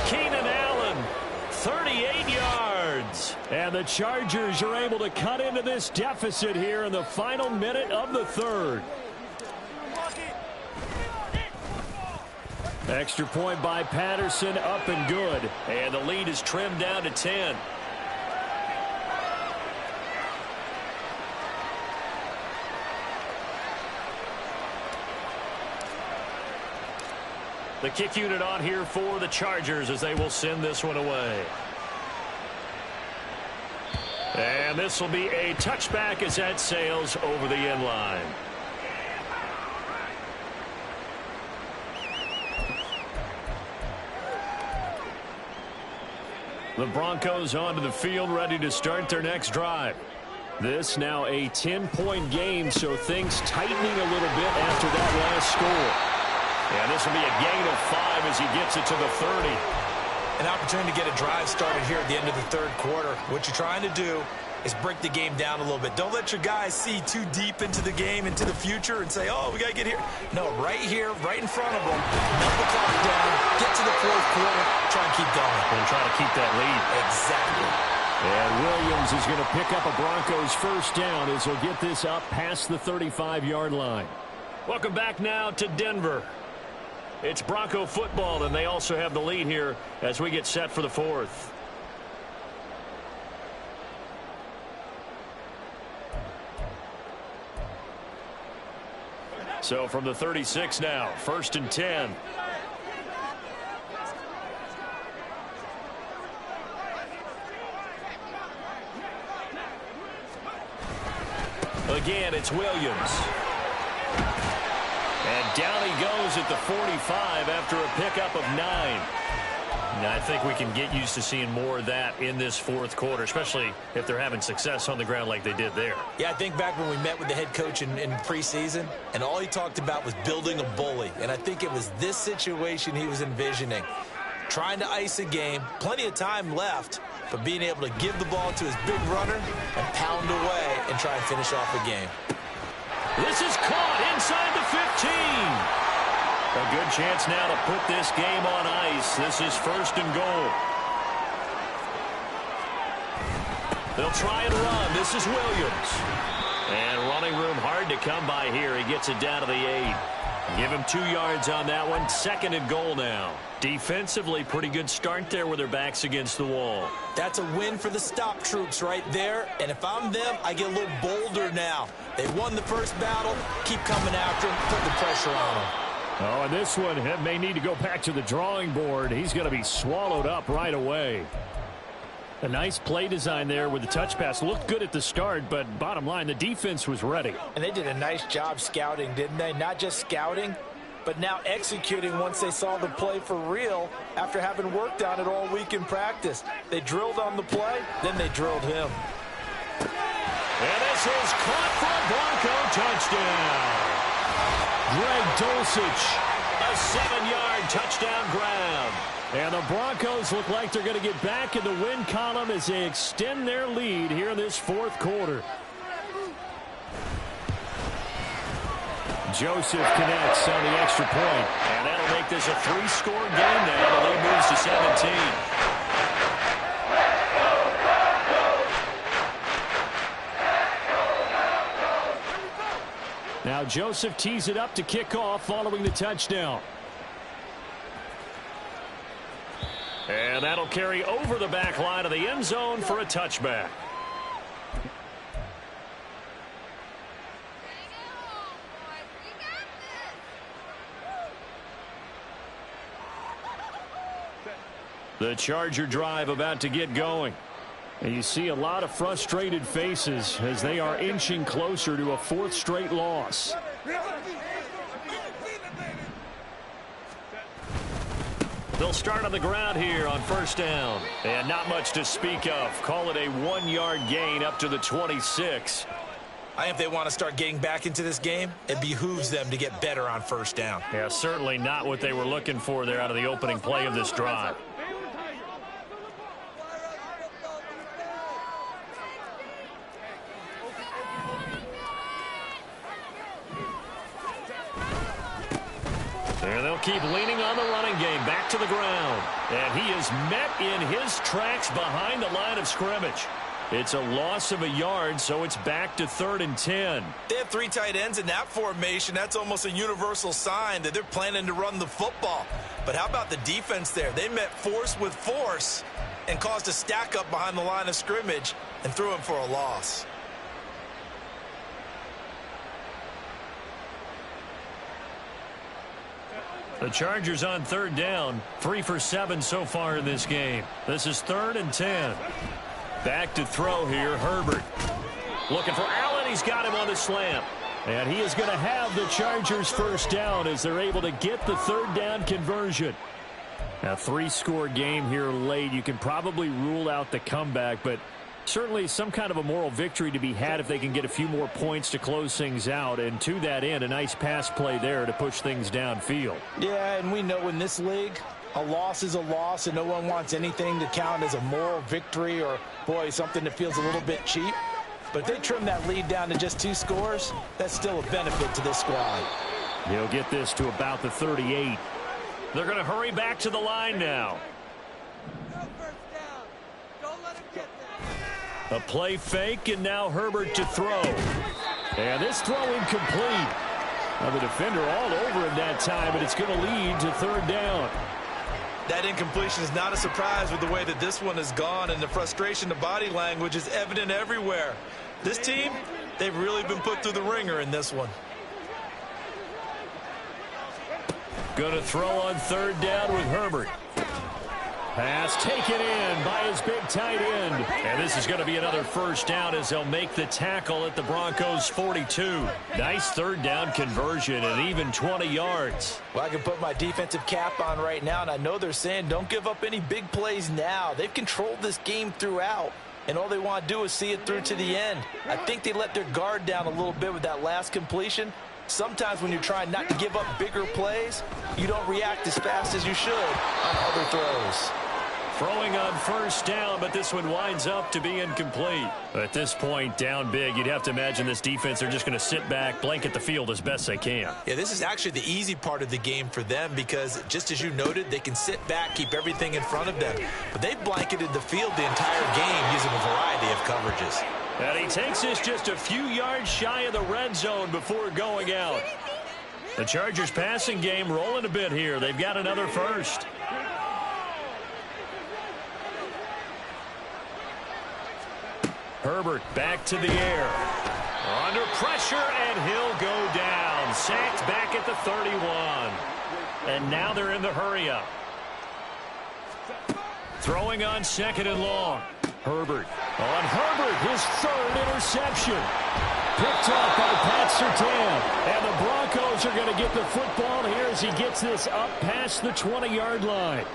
Keenan Allen, 38 yards. And the Chargers are able to cut into this deficit here in the final minute of the third. Extra point by Patterson, up and good. And the lead is trimmed down to 10. The kick unit on here for the Chargers as they will send this one away. And this will be a touchback as that sails over the end line. The Broncos onto the field, ready to start their next drive. This now a 10-point game, so things tightening a little bit after that last score. And this will be a gain of 5 as he gets it to the 30. An opportunity to get a drive started here at the end of the third quarter. What you're trying to do is break the game down a little bit. Don't let your guys see too deep into the game, into the future, and say, oh, we got to get here. No, right here, right in front of them, melt the clock down, get to the fourth quarter, try and keep going. And try to keep that lead. Exactly. And Williams is going to pick up a Broncos first down as he'll get this up past the 35-yard line. Welcome back now to Denver. It's Bronco football, and they also have the lead here as we get set for the fourth. So from the 36 now, 1st and 10. Again, it's Williams. And down he goes at the 45 after a pickup of 9. Now, I think we can get used to seeing more of that in this fourth quarter, especially if they're having success on the ground like they did there. Yeah, I think back when we met with the head coach in preseason, and all he talked about was building a bully. And I think it was this situation he was envisioning. Trying to ice a game, plenty of time left, but being able to give the ball to his big runner and pound away and try and finish off the game. This is caught inside the 15. A good chance now to put this game on ice. This is 1st and goal. They'll try and run. This is Williams. And running room hard to come by here. He gets it down to the 8. Give him 2 yards on that one. 2nd and goal now. Defensively, pretty good start there with their backs against the wall. That's a win for the stop troops right there. And if I'm them, I get a little bolder now. They won the first battle. Keep coming after them. Put the pressure on them. Oh, and this one may need to go back to the drawing board. He's going to be swallowed up right away. A nice play design there with the touch pass. Looked good at the start, but bottom line, the defense was ready. And they did a nice job scouting, didn't they? Not just scouting, but now executing once they saw the play for real after having worked on it all week in practice. They drilled on the play, then they drilled him. And this is caught for a Bronco touchdown. Greg Dulcich, a 7-yard touchdown grab. And the Broncos look like they're going to get back in the win column as they extend their lead here in this fourth quarter. Joseph connects on the extra point. And that'll make this a 3-score game now. The lead moves to 17. Now Joseph tees it up to kick off following the touchdown. And that'll carry over the back line of the end zone for a touchback. The Charger drive about to get going. And you see a lot of frustrated faces as they are inching closer to a 4th straight loss. They'll start on the ground here on 1st down. And not much to speak of. Call it a 1-yard gain up to the 26. I think if they want to start getting back into this game, it behooves them to get better on 1st down. Yeah, certainly not what they were looking for there out of the opening play of this drive. And they'll keep leaning on the running game back to the ground. And he is met in his tracks behind the line of scrimmage. It's a loss of a yard, so it's back to 3rd and 10. They have 3 tight ends in that formation. That's almost a universal sign that they're planning to run the football. But how about the defense there? They met force with force and caused a stack up behind the line of scrimmage and threw him for a loss. The Chargers on 3rd down, 3 for 7 so far in this game. This is 3rd and 10. Back to throw here, Herbert. Looking for Allen. He's got him on the slant. And he is going to have the Chargers 1st down as they're able to get the 3rd down conversion. A 3-score game here late. You can probably rule out the comeback, but certainly some kind of a moral victory to be had if they can get a few more points to close things out. And to that end, a nice pass play there to push things downfield. Yeah, and we know in this league, a loss is a loss, and no one wants anything to count as a moral victory or, boy, something that feels a little bit cheap. But if they trim that lead down to just 2 scores, that's still a benefit to this squad. He'll get this to about the 38. They're going to hurry back to the line now. A play fake, and now Herbert to throw. And this throw incomplete. Now the defender all over him that time, but it's going to lead to 3rd down. That incompletion is not a surprise with the way that this one has gone, and the frustration, the body language is evident everywhere. This team, they've really been put through the ringer in this one. Going to throw on 3rd down with Herbert. Pass taken in by his big tight end. And this is going to be another 1st down as they'll make the tackle at the Broncos 42. Nice 3rd down conversion and even 20 yards. Well, I can put my defensive cap on right now, and I know they're saying don't give up any big plays now. They've controlled this game throughout, and all they want to do is see it through to the end. I think they let their guard down a little bit with that last completion. Sometimes when you're trying not to give up bigger plays, you don't react as fast as you should on other throws. Throwing on 1st down, but this one winds up to be incomplete. At this point, down big, you'd have to imagine this defense are just going to sit back, blanket the field as best they can. Yeah, this is actually the easy part of the game for them because, just as you noted, they can sit back, keep everything in front of them. But they've blanketed the field the entire game using a variety of coverages. And he takes us just a few yards shy of the red zone before going out. The Chargers passing game rolling a bit here. They've got another 1st. Herbert back to the air. Under pressure, and he'll go down. Sacked back at the 31. And now they're in the hurry-up. Throwing on 2nd and long. Herbert. On Herbert, his 3rd interception. Picked off by Pat Surtain. And the Broncos are going to get the football here as he gets this up past the 20-yard line.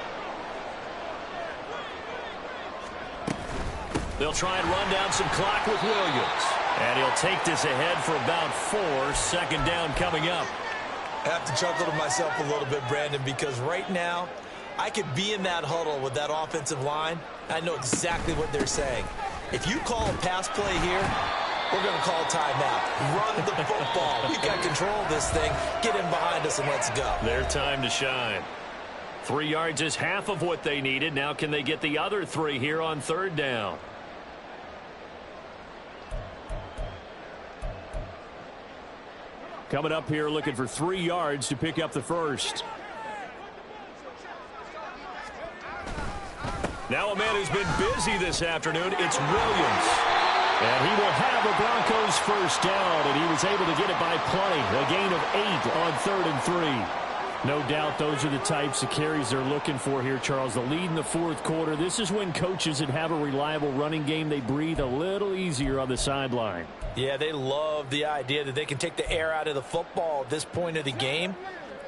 They'll try and run down some clock with Williams. And he'll take this ahead for about 4. 2nd down coming up. I have to chuckle to myself a little bit, Brandon, because right now I could be in that huddle with that offensive line. I know exactly what they're saying. If you call a pass play here, we're going to call timeout. Run the football. We've got control of this thing. Get in behind us and let's go. Their time to shine. 3 yards is half of what they needed. Now can they get the other 3 here on 3rd down? Coming up here looking for 3 yards to pick up the 1st. Now a man who's been busy this afternoon, it's Williams. And he will have the Broncos 1st down, and he was able to get it by plenty. A gain of 8 on 3rd and 3. No doubt those are the types of carries they're looking for here, Charles. The lead in the fourth quarter. This is when coaches that have a reliable running game, they breathe a little easier on the sideline. Yeah, they love the idea that they can take the air out of the football at this point of the game.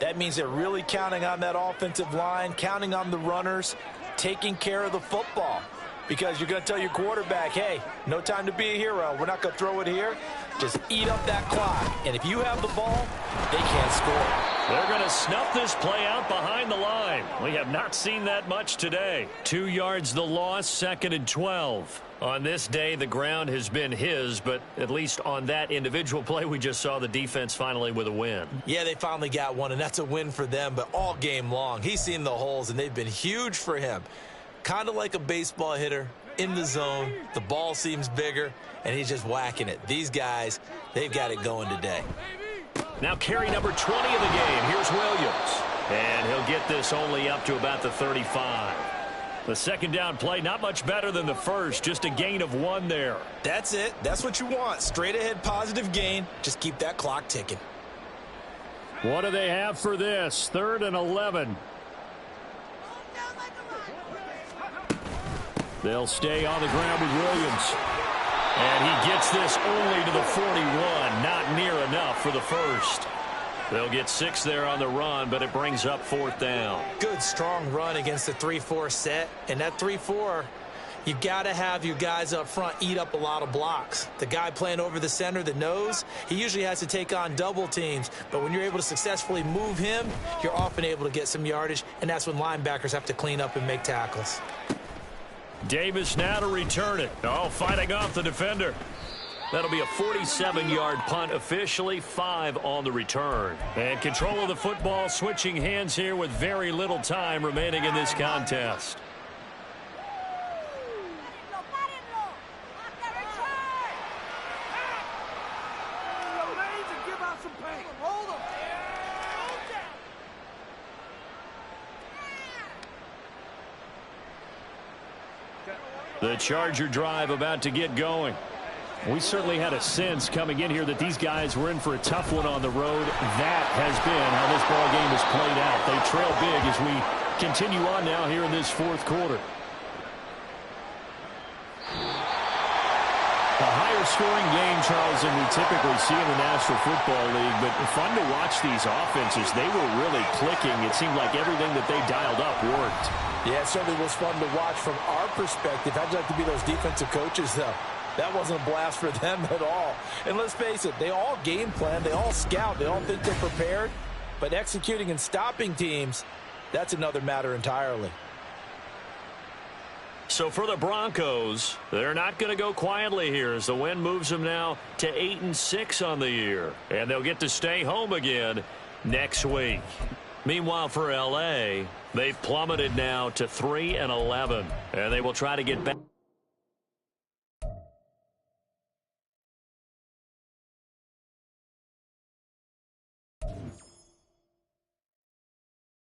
That means they're really counting on that offensive line, counting on the runners, taking care of the football. Because you're going to tell your quarterback, hey, no time to be a hero. We're not going to throw it here. Just eat up that clock. And if you have the ball, they can't score. They're going to snuff this play out behind the line. We have not seen that much today. 2 yards the loss, 2nd and 12. On this day, the ground has been his, but at least on that individual play, we just saw the defense finally with a win. Yeah, they finally got one, and that's a win for them. But all game long, he's seen the holes, and they've been huge for him. Kind of like a baseball hitter in the zone. The ball seems bigger, and he's just whacking it. These guys, they've got it going today. Now carry number 20 of the game. Here's Williams. And he'll get this only up to about the 35. The second down play, not much better than the first. Just a gain of 1 there. That's it. That's what you want. Straight ahead positive gain. Just keep that clock ticking. What do they have for this? 3rd and 11. They'll stay on the ground with Williams. And he gets this only to the 41. Not near enough for the first. They'll get 6 there on the run, but it brings up 4th down. Good, strong run against the 3-4 set. And that 3-4, you got to have your guys up front eat up a lot of blocks. The guy playing over the center, the nose, he usually has to take on double teams. But when you're able to successfully move him, you're often able to get some yardage. And that's when linebackers have to clean up and make tackles. Davis now to return it. Oh, fighting off the defender. That'll be a 47-yard punt, officially 5 on the return. And control of the football switching hands here with very little time remaining in this contest. The Charger drive about to get going. We certainly had a sense coming in here that these guys were in for a tough one on the road. That has been how this ball game has played out. They trail big as we continue on now here in this fourth quarter. A higher scoring game, Charles, than we typically see in the National Football League, but fun to watch these offenses. They were really clicking. It seemed like everything that they dialed up worked. Yeah, it certainly was fun to watch from our perspective. How'd you like to be those defensive coaches, though? That wasn't a blast for them at all. And let's face it, they all game plan, they all scout, they all think they're prepared. But executing and stopping teams, that's another matter entirely. So for the Broncos, they're not going to go quietly here as the win moves them now to 8-6 on the year. And they'll get to stay home again next week. Meanwhile, for L.A., they've plummeted now to 3-11, and they will try to get back.